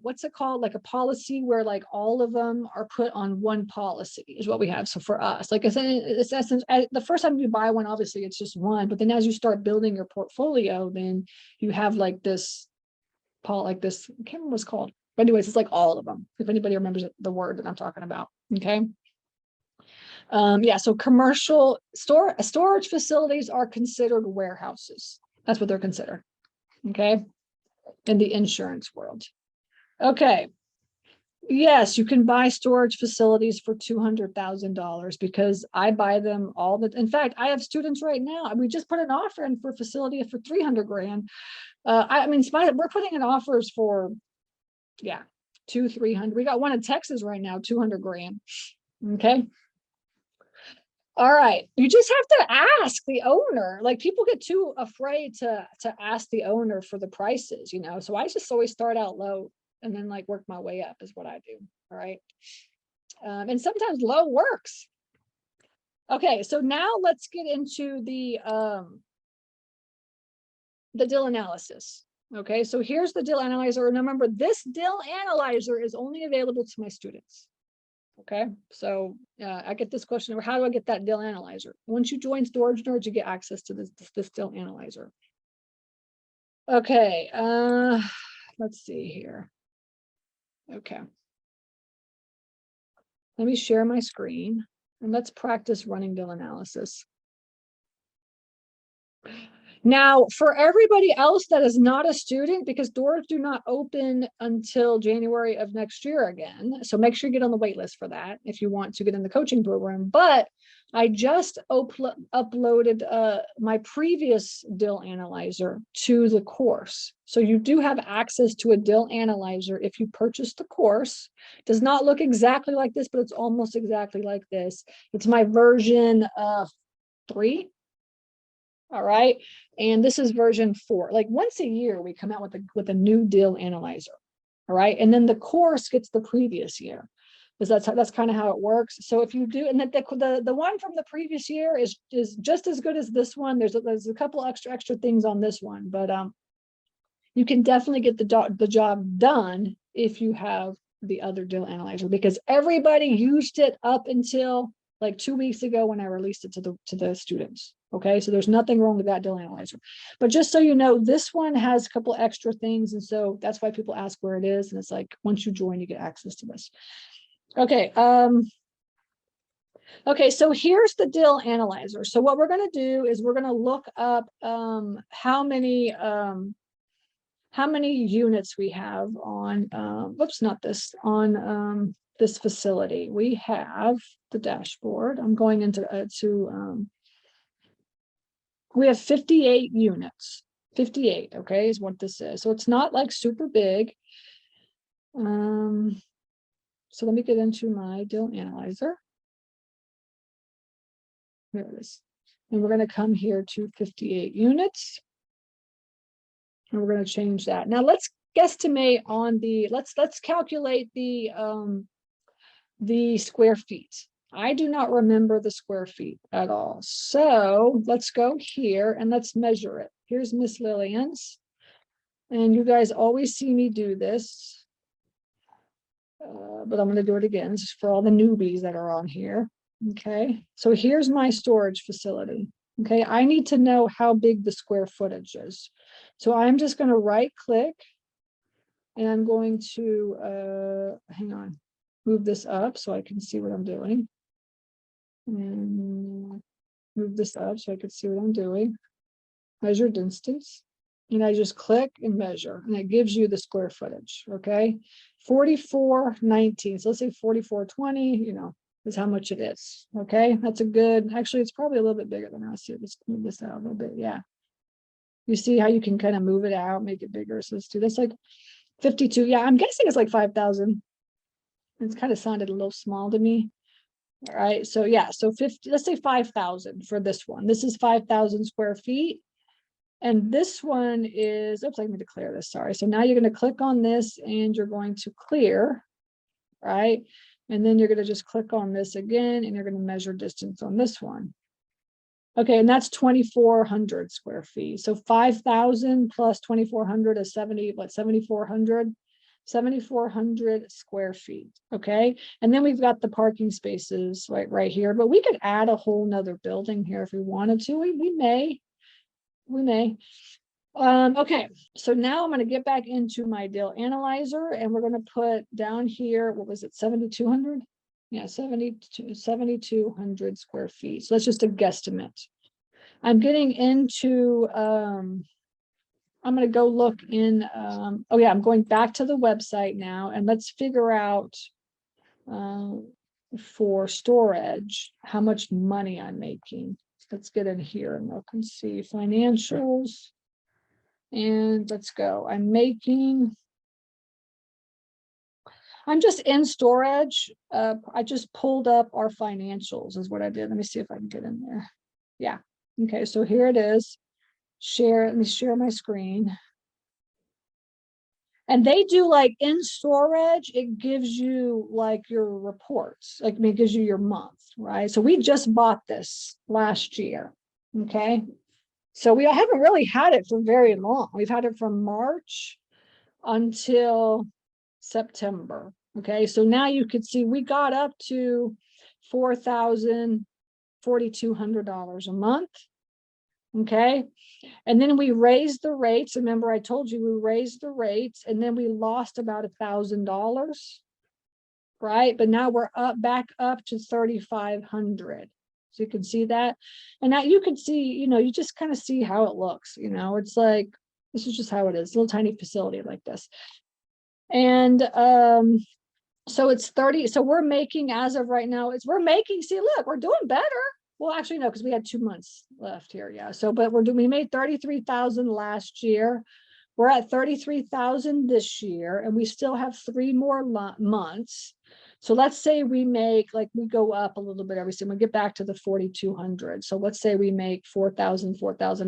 what's it called, like a policy where like all of them are put on one policy is what we have. So for us, like it's the first time you buy one, obviously it's just one, but then as you start building your portfolio, then you have like this I can't remember what it's called. But anyways, it's like all of them, if anybody remembers the word that I'm talking about. Okay. Yeah, so commercial storage facilities are considered warehouses. That's what they're considered. Okay. In the insurance world. Okay. Yes, you can buy storage facilities for $200,000 because I buy them all the. In fact, I have students right now. We just put an offer in for a facility for 300 grand. I mean, we're putting in offers for, yeah, 300. We got one in Texas right now, 200 grand. Okay. All right. You just have to ask the owner. Like, people get too afraid to ask the owner for the prices, you know. So I just always start out low and then like work my way up is what I do. All right. And sometimes low works. Okay, so now let's get into the DIL analysis. Okay, so here's the DIL analyzer. And remember, this DIL analyzer is only available to my students. Okay, so I get this question, how do I get that DIL analyzer? Once you join StorageNerds, you get access to this DIL analyzer. Okay, let's see here. Okay. Let me share my screen and let's practice running DIL analysis. Now, for everybody else that is not a student, because doors do not open until January of next year again. So make sure you get on the wait list for that if you want to get in the coaching program. But I just uploaded my previous DIL analyzer to the course. So you do have access to a DIL analyzer if you purchase the course. It does not look exactly like this, but it's almost exactly like this. It's my version 3. All right. And this is version 4. Like once a year, we come out with a new DIL analyzer. All right. And then the course gets the previous year, because that's kind of how it works. So if you do, and the one from the previous year is just as good as this one. There's a couple extra things on this one, but you can definitely get the job done if you have the other DIL analyzer, because everybody used it up until like 2 weeks ago when I released it to the students. Okay, so there's nothing wrong with that DIL analyzer. But just so you know, this one has a couple extra things. And so that's why people ask where it is. And it's like, once you join, you get access to this. Okay. Okay, so here's the DIL analyzer. So what we're going to do is we're going to look up how many units we have on, whoops, not this, on this facility. We have the dashboard. I'm going into we have 58 units. 58, okay, is what this is. So it's not like super big. So let me get into my DIL analyzer. Here it is. And we're going to come here to 58 units. And we're going to change that. Now let's guesstimate on the, let's calculate the square feet. I do not remember the square feet at all. So let's go here and let's measure it. Here's Miss Lillian's. And you guys always see me do this. But I'm going to do it again just for all the newbies that are on here. Okay, so here's my storage facility. Okay, I need to know how big the square footage is. So I'm just going to right click and I'm going to, hang on, move this up so I can see what I'm doing. And move this up so I can see what I'm doing. Measure distance. And I just click and measure, and it gives you the square footage. Okay, 4419. So let's say 4420, you know, is how much it is. Okay, that's a good, actually, it's probably a little bit bigger than that. Let's see, let's move this out a little bit. Yeah. You see how you can kind of move it out, make it bigger. So let's do this like 52. Yeah, I'm guessing it's like 5,000. It's kind of sounded a little small to me. All right, so yeah, so 50, let's say 5,000 for this one. This is 5,000 square feet. And this one is, oops, let me declare this, sorry. So now you're going to click on this and you're going to clear, right? And then you're going to just click on this again and you're going to measure distance on this one. Okay, and that's 2,400 square feet. So 5,000 plus 2,400 is 7,400? 7,400 square feet. Okay, and then we've got the parking spaces right here, but we could add a whole nother building here if we wanted to. We may. Okay, so now I'm going to get back into my deal analyzer, and we're going to put down here, what was it, 7,200? Yeah, 7,200 square feet. So that's just a guesstimate. I'm getting into, I'm going to go look in, oh yeah, I'm going back to the website now, and let's figure out for storage how much money I'm making. Let's get in here and look and see financials. And let's go. I'm just in storage. I just pulled up our financials is what I did. Let me see if I can get in there. Yeah. Okay. So here it is. Share. Let me share my screen. And they do like in storage, it gives you like your reports, like it gives you your month, right? So we just bought this last year. Okay. So we haven't really had it for very long. We've had it from March until September. Okay, so now you could see we got up to $4,200 a month. Okay, and then we raised the rates. Remember, I told you we raised the rates, and then we lost about $1,000, right? But now we're back up to 3,500. So you can see that, and now you can see, you just kind of see how it looks. It's like this is just how it is. A little tiny facility like this. And so it's 30. So we're making, as of right now, we're making, see, look, we're doing better. Well, actually, no, because we had 2 months left here. Yeah. So, but we made 33,000 last year. We're at 33,000 this year, and we still have 3 more months. So let's say we make, like, we go up a little bit every single, we get back to the 4,200. So let's say we make 4,000,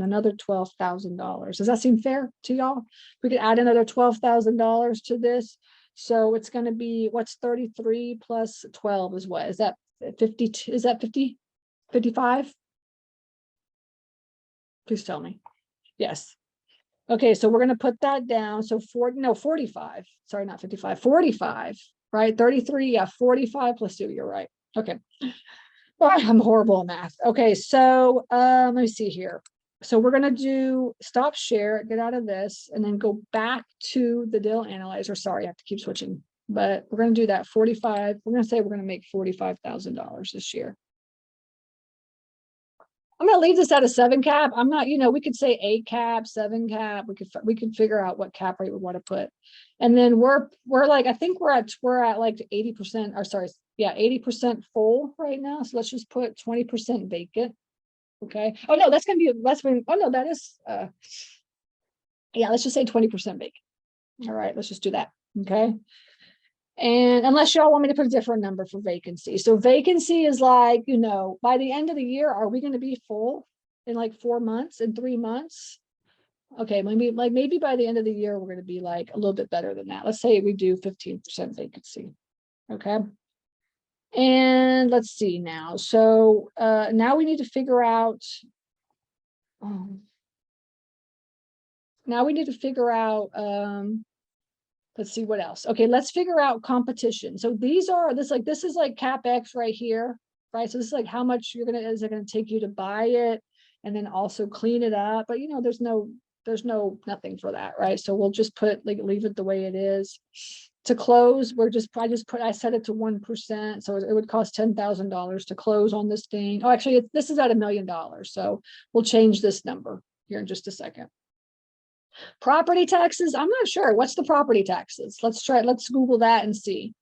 another $12,000. Does that seem fair to y'all? We could add another $12,000 to this. So it's going to be, what's 33 plus 12 is what? Is that 52? Is that 50? 55? Please tell me. Yes. Okay, so we're going to put that down. So 45. Sorry, not 55, 45, right? 33, yeah, 45 plus 2, you're right. Okay. All right, I'm horrible at math. Okay, so let me see here. So we're going to do stop share, get out of this, and then go back to the deal analyzer. Sorry, I have to keep switching, but we're going to do that 45. We're going to say we're going to make $45,000 this year. I'm going to leave this at a 7 cap. I'm not, we could say 8 cap, 7 cap. We could figure out what cap rate we want to put. And then we're like, I think we're at like 80%, or sorry, yeah, 80% full right now. So let's just put 20% vacant. Okay. Oh no, that's going to be less than, oh no, that is, yeah, let's just say 20% vacant. All right, let's just do that. Okay. And unless y'all want me to put a different number for vacancy. So vacancy is like, by the end of the year, are we going to be full in like 4 months, in 3 months? Okay, maybe by the end of the year, we're going to be like a little bit better than that. Let's say we do 15% vacancy. Okay. And let's see now. So now we need to figure out, let's see what else. Okay, let's figure out competition. So this is like CapEx right here, right? So this is like how much is it gonna take you to buy it and then also clean it up. But there's nothing for that, right? So we'll just leave it the way it is. To close, I set it to 1%. So it would cost $10,000 to close on this thing. Oh, actually, this is at $1 million. So we'll change this number here in just a second. Property taxes, I'm not sure. What's the property taxes? Let's Google that and see.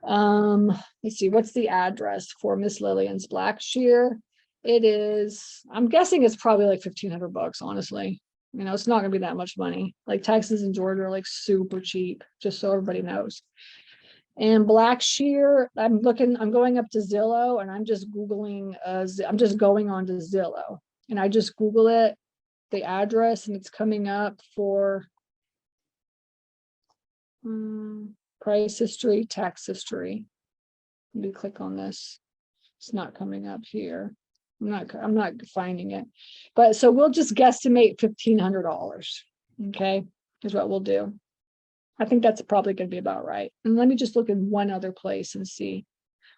Let's see, what's the address for Miss Lillian's BlackShear? It is, I'm guessing it's probably like $1,500, honestly. It's not gonna be that much money. Like taxes in Georgia are like super cheap, just so everybody knows. And BlackShear, I'm going up to Zillow, and I'm just Googling, I'm just going on to Zillow, and I just Google it, the address, and it's coming up for price history, tax history. Let me click on this. It's not coming up here. I'm not finding it. But so we'll just guesstimate $1,500. Okay, is what we'll do. I think that's probably going to be about right. And let me just look in one other place and see.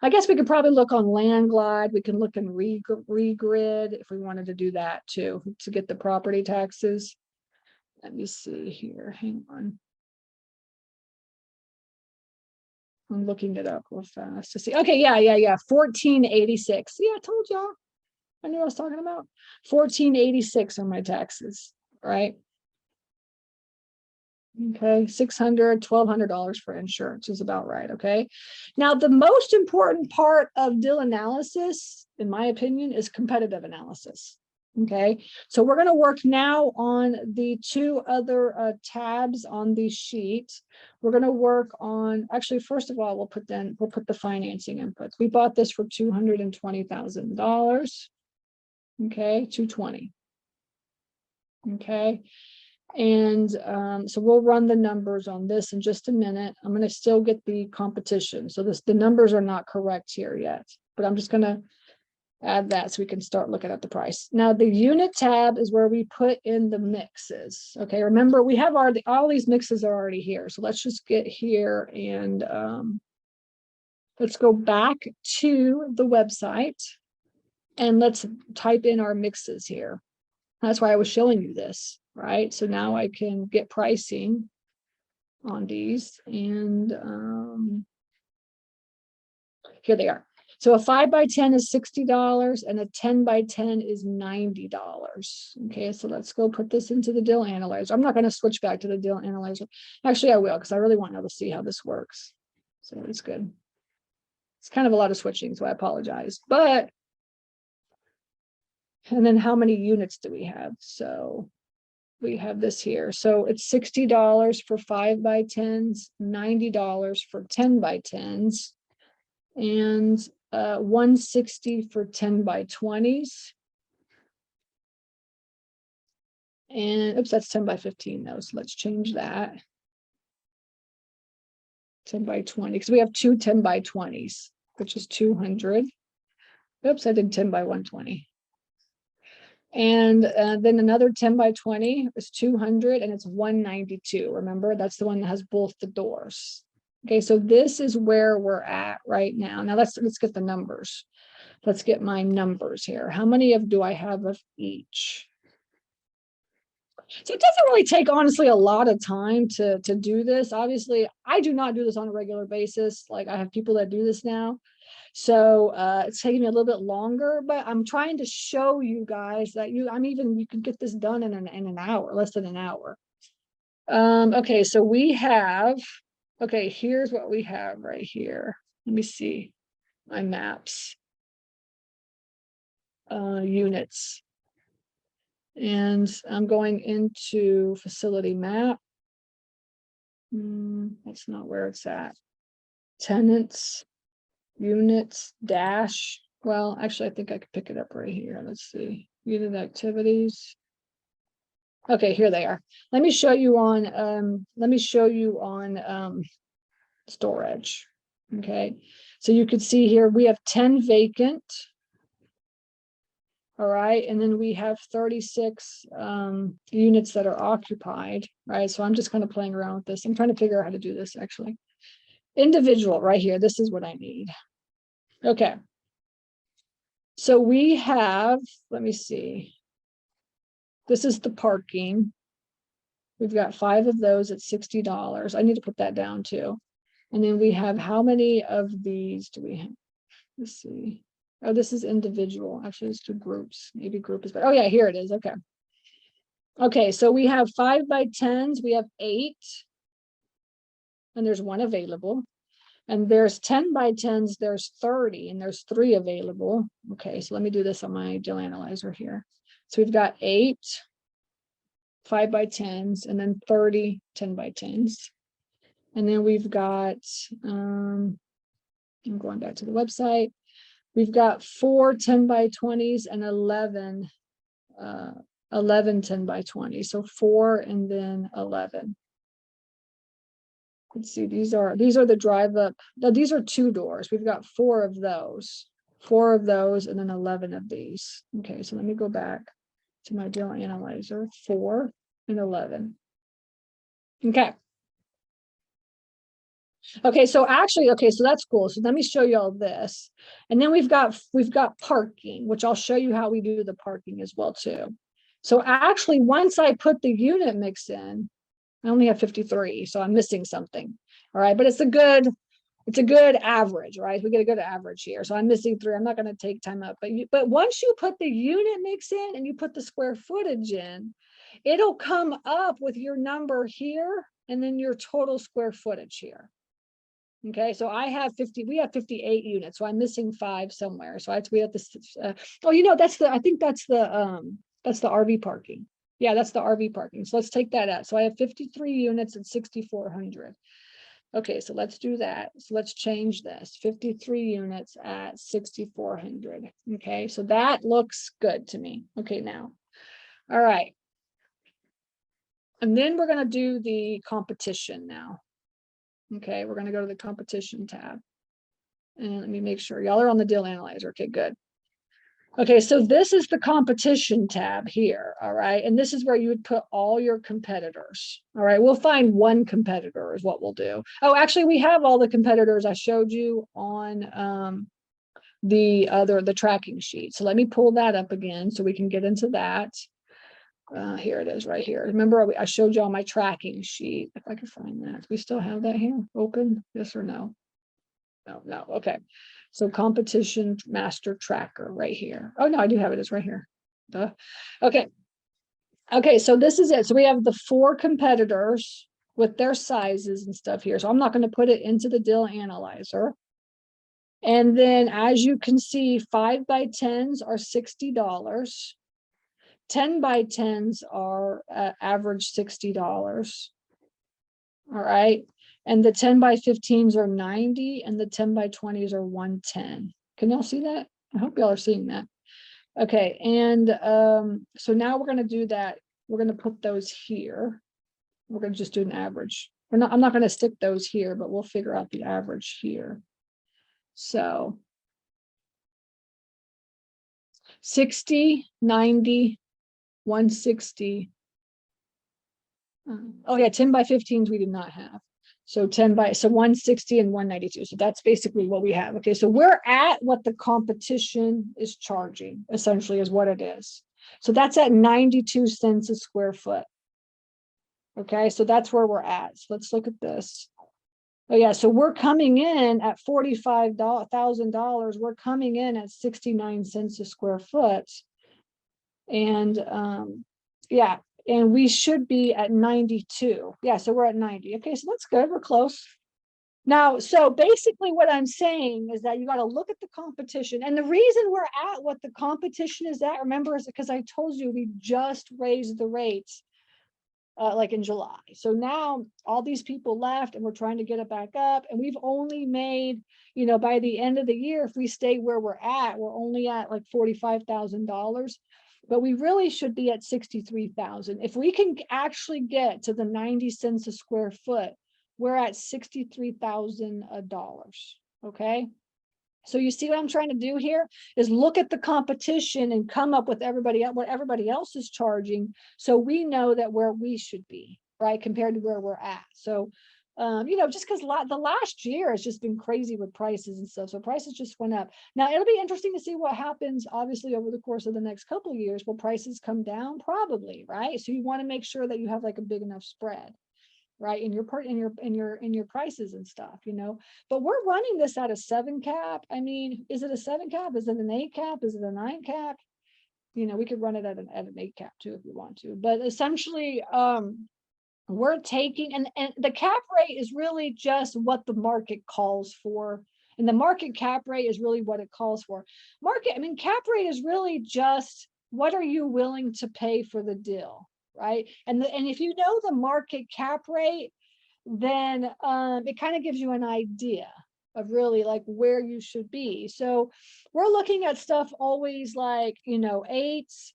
I guess we could probably look on LandGlide. We can look in Regrid if we wanted to do that too, to get the property taxes. Let me see here. Hang on. I'm looking it up real fast to see. Okay, yeah. 1486. See, I told y'all. I knew what I was talking about. 1486 on my taxes, right? Okay, $600, $1,200 for insurance is about right. Okay. Now, the most important part of deal analysis, in my opinion, is competitive analysis. Okay, so we're going to work now on the two other tabs on the sheet. We're going to work on, actually, first of all, we'll put the financing inputs. We bought this for $220,000. Okay, 220. Okay. And so we'll run the numbers on this in just a minute. I'm going to still get the competition. So the numbers are not correct here yet, but I'm just going to add that so we can start looking at the price. Now, the unit tab is where we put in the mixes. Okay, remember we have all these mixes are already here. So let's just get here and let's go back to the website and let's type in our mixes here. That's why I was showing you this, right? So now I can get pricing on these, and here they are. So a 5x10 is $60 and a 10x10 is $90. Okay, so let's go put this into the deal analyzer. I'm not going to switch back to the deal analyzer. Actually, I will, because I really want to see how this works. So it's good. It's kind of a lot of switching, so I apologize. But and then how many units do we have? So we have this here. So it's $60 for 5x10s, $90 for 10x10s, and $160 for 10x20s. And oops, that's 10x15 though. So let's change that. 10x20, because we have two 10x20s, which is 200. Oops, I did 10x120. And then another 10x20 is 200 and it's 192. Remember, that's the one that has both the doors. Okay, so this is where we're at right now. Now let's get the numbers. Let's get my numbers here. How many do I have of each? So it doesn't really take, honestly, a lot of time to do this. Obviously, I do not do this on a regular basis. Like I have people that do this now. So it's taking me a little bit longer, but I'm trying to show you guys that you can get this done in an hour, less than an hour. Okay, so we have, okay, here's what we have right here. Let me see my maps, units. And I'm going into facility map. That's not where it's at. Tenants. Units dash. Well, actually, I think I could pick it up right here. Let's see. Unit activities. Okay, here they are. Let me show you on storage. Okay, so you could see here we have 10 vacant. All right, and then we have 36 units that are occupied. Right, so I'm just kind of playing around with this. I'm trying to figure out how to do this actually. Individual right here. This is what I need. Okay. So we have, let me see. This is the parking. We've got 5 of those at $60. I need to put that down too. And then we have, how many of these do we have? Let's see. Oh, this is individual. Actually, it's 2 groups. Maybe group is better. Oh yeah, here it is. Okay. Okay, so we have 5x10s. We have 8. And there's 1 available. And there's 10x10s, there's 30, and there's 3 available. Okay, so let me do this on my deal analyzer here. So we've got 8 5x10s, and then 30 10x10s. And then we've got, I'm going back to the website. We've got 4 10x20s and 11 10x20. So 4 and then 11. Let's see, these are the drive up. Now these are 2 doors. We've got 4 of those, and then 11 of these. Okay, so let me go back to my deal analyzer. 4 and 11. Okay. Okay, so actually, okay, so that's cool. So let me show you all this. And then we've got parking, which I'll show you how we do the parking as well too. So actually, once I put the unit mix in, I only have 53, so I'm missing something. All right, but it's a good average, right? We get a good average here. So I'm missing 3. I'm not going to take time up, but once you put the unit mix in and you put the square footage in, it'll come up with your number here and then your total square footage here. Okay, so we have 58 units, so I'm missing 5 somewhere. So we have this. I think that's the RV parking. Yeah, that's the RV parking. So let's take that out. So I have 53 units at 6,400. Okay, so let's do that. So let's change this. 53 units at 6,400. Okay, so that looks good to me. Okay, now. All right. And then we're going to do the competition now. Okay, we're going to go to the competition tab. And let me make sure y'all are on the deal analyzer. Okay, good. Okay, so this is the competition tab here. All right, and this is where you would put all your competitors. All right, we'll find one competitor is what we'll do. Oh, actually, we have all the competitors I showed you on the tracking sheet. So let me pull that up again so we can get into that. Here it is right here. Remember, I showed you on my tracking sheet. If I can find that. We still have that here open? Yes or no? No. Okay. So competition master tracker right here. Oh, no, I do have it. It's right here. Duh. Okay. Okay. So this is it. So we have the 4 competitors with their sizes and stuff here. So I'm not going to put it into the deal analyzer. And then as you can see, 5 by 10s are $60. 10 by 10s are average $60. All right. And the 10 by 15s are 90 and the 10 by 20s are 110. Can y'all see that? I hope y'all are seeing that. Okay. And so now we're going to do that. We're going to put those here. We're going to just do an average. I'm not going to stick those here, but we'll figure out the average here. So 60, 90, 160. Oh yeah, 10 by 15s we did not have. So 160 and 192. So that's basically what we have. Okay, so we're at what the competition is charging, essentially, is what it is. So that's at 92 cents a square foot. Okay, so that's where we're at. So let's look at this. Oh yeah, so we're coming in at $45,000. We're coming in at 69 cents a square foot. And yeah, and we should be at 92. Yeah, so we're at 90. Okay, so that's good. We're close. Now, so basically what I'm saying is that you got to look at the competition. And the reason we're at what the competition is at, remember, is because I told you we just raised the rates like in July. So now all these people left and we're trying to get it back up. And we've only made, by the end of the year, if we stay where we're only at like $45,000. But we really should be at 63,000. If we can actually get to the 90 cents a square foot, we're at $63,000. Okay. So you see what I'm trying to do here is look at the competition and come up with what everybody else is charging. So we know that where we should be, right, compared to where we're at. So, just because the last year has just been crazy with prices and stuff. So prices just went up. Now it'll be interesting to see what happens, obviously, over the course of the next couple of years. Will prices come down? Probably, right? So you want to make sure that you have like a big enough spread, right, in your prices and stuff, but we're running this at a 7 cap. I mean, is it a 7 cap? Is it an 8 cap? Is it a 9 cap? We could run it at an 8 cap too if we want to, but essentially we're taking, and the cap rate is really just what the market calls for, and the market cap rate is really what it calls for. Cap rate is really just what are you willing to pay for the deal, right? And if you know the market cap rate, then it kind of gives you an idea of really like where you should be. So we're looking at stuff always like 8s,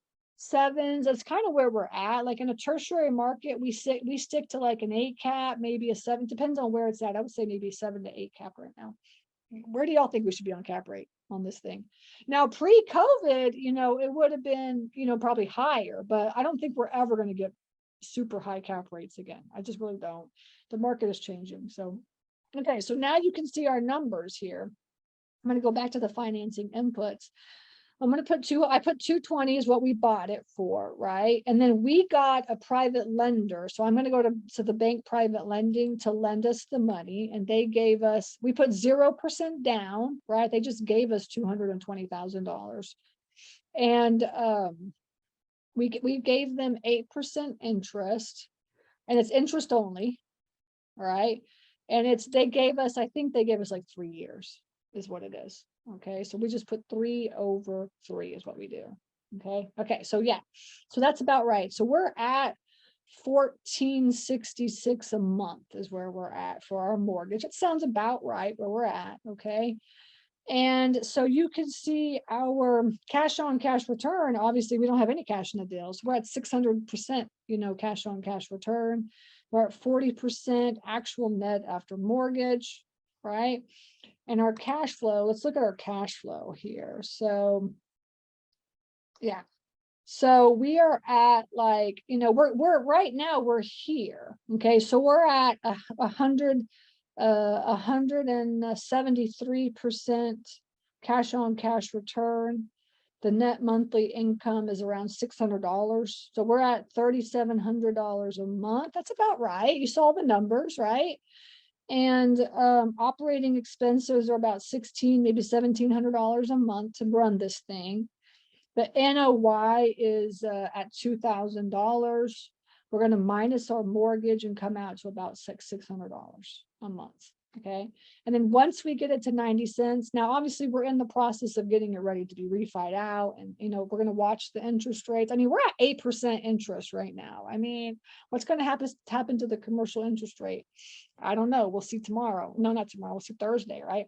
7s. That's kind of where we're at. Like in a tertiary market, we stick to like an 8 cap, maybe a 7. Depends on where it's at. I would say maybe 7 to 8 cap right now. Where do y'all think we should be on cap rate on this thing? Now, pre-COVID, it would have been, probably higher, but I don't think we're ever going to get super high cap rates again. I just really don't. The market is changing. So, okay, so now you can see our numbers here. I'm going to go back to the financing inputs. I'm going to put I put 220 is what we bought it for, right? And then we got a private lender. So I'm going to go to the bank private lending to lend us the money. And they gave us, we put 0% down, right? They just gave us $220,000. And we gave them 8% interest, and it's interest only, right? And they gave us, I think they gave us like 3 years is what it is. Okay, so we just put 3 over 3 is what we do. Okay, so yeah, so that's about right. So we're at $14.66 a month is where we're at for our mortgage. It sounds about right where we're at. Okay, and so you can see our cash on cash return. Obviously, we don't have any cash in the deal. So we're at 600%, cash on cash return. We're at 40% actual net after mortgage, right? And our cash flow, let's look at our cash flow here. So yeah. So we are at like, we're right now we're here. Okay. So we're at 173% cash on cash return. The net monthly income is around $600. So we're at $3,700 a month. That's about right. You saw the numbers, right? And operating expenses are about maybe $1,700 a month to run this thing. The NOI is at $2,000. We're going to minus our mortgage and come out to about $600 a month. Okay. And then once we get it to 90 cents, now obviously we're in the process of getting it ready to be refied out. And, we're going to watch the interest rates. I mean, we're at 8% interest right now. I mean, what's going to happen to the commercial interest rate? I don't know. We'll see tomorrow. No, not tomorrow. We'll see Thursday, right?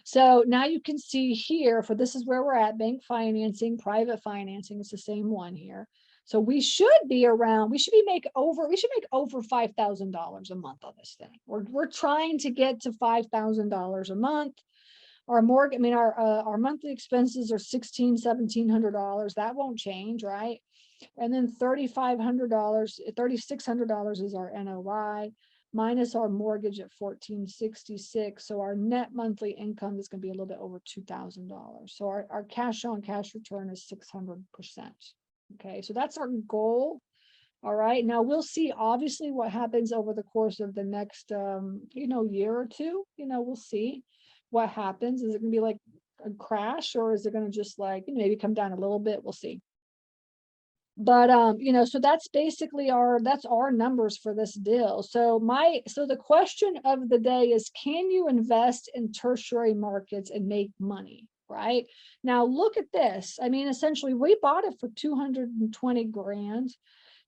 So now you can see here, this is where we're at, bank financing, private financing. It's the same one here. So we should make over $5,000 a month on this thing. We're trying to get to $5,000 a month. Our mortgage, our monthly expenses are $1,700. That won't change, right? And then $3,600 is our NOI minus our mortgage at $1,466. So our net monthly income is going to be a little bit over $2,000. So our cash on cash return is 600%. Okay, so that's our goal. All right, now we'll see obviously what happens over the course of the next year or two. We'll see what happens. Is it going to be like a crash, or is it going to just like maybe come down a little bit? We'll see. But so that's basically our numbers for this deal. So the question of the day is, can you invest in tertiary markets and make money? Right now, look at this. I mean, essentially, we bought it for 220 grand.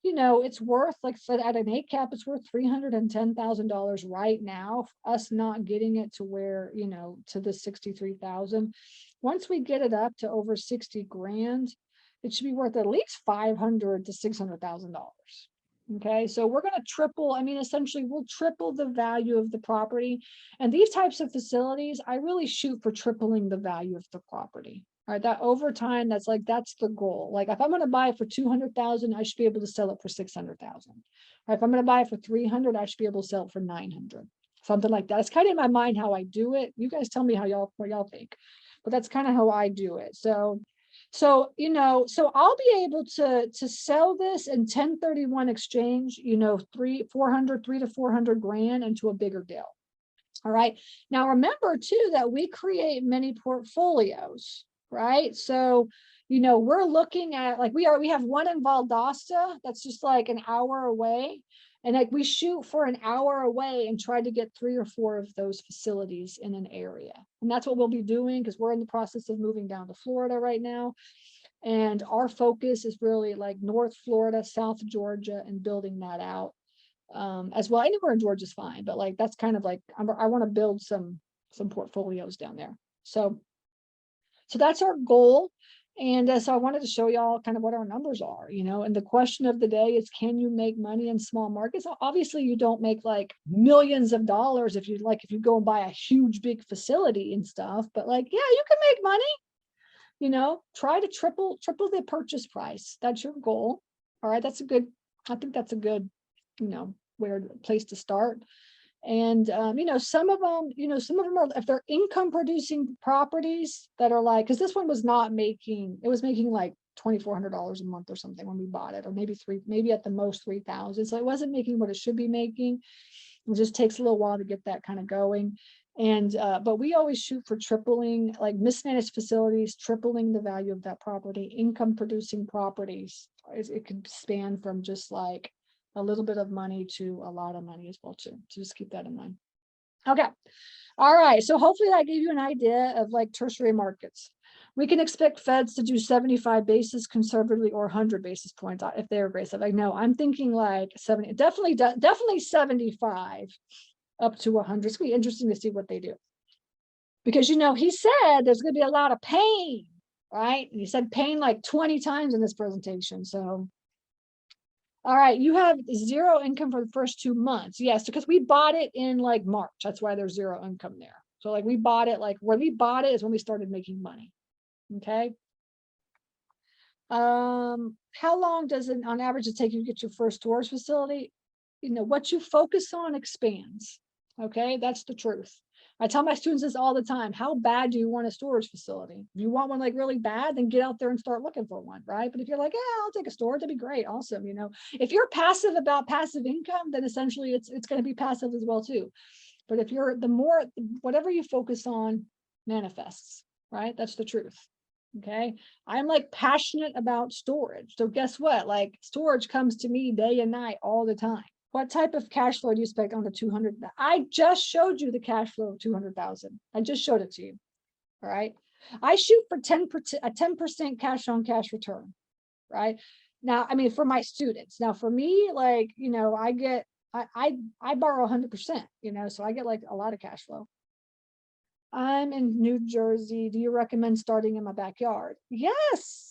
It's worth at an ACAP, it's worth $310,000 right now. Us not getting it to where to the 63,000. Once we get it up to over 60 grand, it should be worth at least $500,000 to $600,000. Okay, so we're going to triple. Essentially, we'll triple the value of the property. And these types of facilities, I really shoot for tripling the value of the property. All right, that over time, that's the goal. Like if I'm going to buy it for $200,000, I should be able to sell it for $600,000. Or if I'm going to buy it for $300,000, I should be able to sell it for $900,000, something like that. It's kind of in my mind how I do it. You guys tell me what y'all think, but that's kind of how I do it. So I'll be able to sell this in 1031 exchange, 300 to 400 grand into a bigger deal. All right. Now remember too that we create many portfolios, right? So, we're looking at we have one in Valdosta that's just like an hour away. And we shoot for an hour away and try to get 3 or 4 of those facilities in an area. And that's what we'll be doing because we're in the process of moving down to Florida right now. And our focus is really like North Florida, South Georgia, and building that out as well. Anywhere in Georgia is fine, but that's kind of I want to build some portfolios down there. So that's our goal. And so I wanted to show y'all kind of what our numbers are, and the question of the day is, can you make money in small markets? Obviously, you don't make millions of dollars if you go and buy a huge, big facility and stuff. But yeah, you can make money, try to triple the purchase price. That's your goal. All right. I think that's a good, weird place to start. And, some of them, are, if they're income producing properties that are like, because this one was it was making like $2,400 a month or something when we bought it, or maybe at the most 3,000. So it wasn't making what it should be making. It just takes a little while to get that kind of going. And, but we always shoot for tripling, like mismanaged facilities, tripling the value of that property. Income producing properties, it could span from just like a little bit of money to a lot of money as well too. So just keep that in mind. Okay. All right. So hopefully that gave you an idea of like tertiary markets. We can expect Feds to do 75 basis conservatively or 100 basis points if they're aggressive. Like, no, I'm thinking like 70, definitely 75 up to 100. It's going to be interesting to see what they do. Because, he said there's going to be a lot of pain, right? And he said pain like 20 times in this presentation. So, all right, you have zero income for the first 2 months. Yes, because we bought it in like March. That's why there's zero income there. So like we bought it, like when we bought it is when we started making money. Okay. How long does it on average take you to get your first storage facility? What you focus on expands. Okay, that's the truth. I tell my students this all the time. How bad do you want a storage facility? If you want one like really bad, then get out there and start looking for one, right? But if you're like, yeah, I'll take a storage, that'd be great, awesome. If you're passive about passive income, then essentially it's going to be passive as well too. But if you're whatever you focus on manifests, right? That's the truth. Okay. I'm like passionate about storage. So guess what? Like storage comes to me day and night all the time. What type of cash flow do you expect on the 200? I just showed you the cash flow of 200,000. I just showed it to you. All right. I shoot for 10% cash on cash return. Right. Now, I mean, for my students. Now, for me, like, I borrow 100%, so I get like a lot of cash flow. I'm in New Jersey. Do you recommend starting in my backyard? Yes.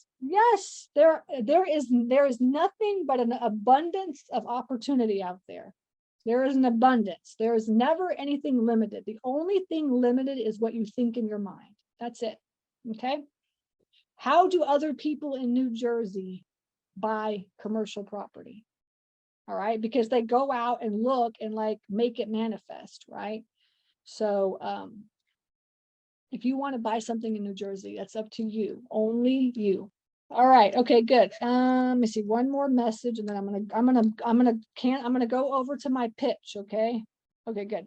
There is nothing but an abundance of opportunity out there. There is an abundance. There is never anything limited. The only thing limited is what you think in your mind. That's it. Okay. How do other people in New Jersey buy commercial property? All right. Because they go out and look and like make it manifest. Right. So, if you want to buy something in New Jersey, that's up to you. Only you. All right. Okay, good. Let me see one more message and then I'm gonna go over to my pitch. Okay. Okay, good.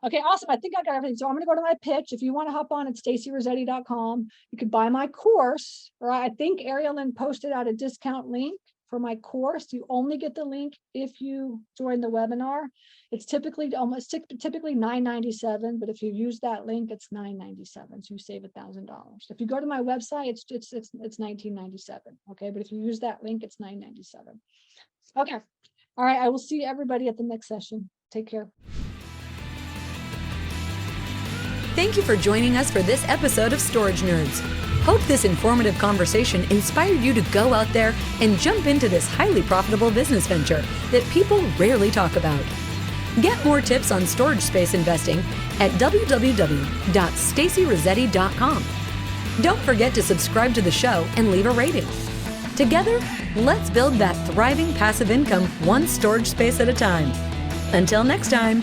Okay, awesome. I think I got everything. So I'm gonna go to my pitch. If you want to hop on at stacyrosetti.com, you could buy my course. Or I think Ariel Lynn posted out a discount link for my course. You only get the link if you join the webinar. It's typically $997, but if you use that link, it's $997. So you save $1,000. If you go to my website, it's $1997. Okay, but if you use that link, it's $997. Okay. All right. I will see everybody at the next session. Take care. Thank you for joining us for this episode of Storage Nerds. Hope this informative conversation inspired you to go out there and jump into this highly profitable business venture that people rarely talk about. Get more tips on storage space investing at www.stacyrosetti.com. Don't forget to subscribe to the show and leave a rating. Together, let's build that thriving passive income one storage space at a time. Until next time.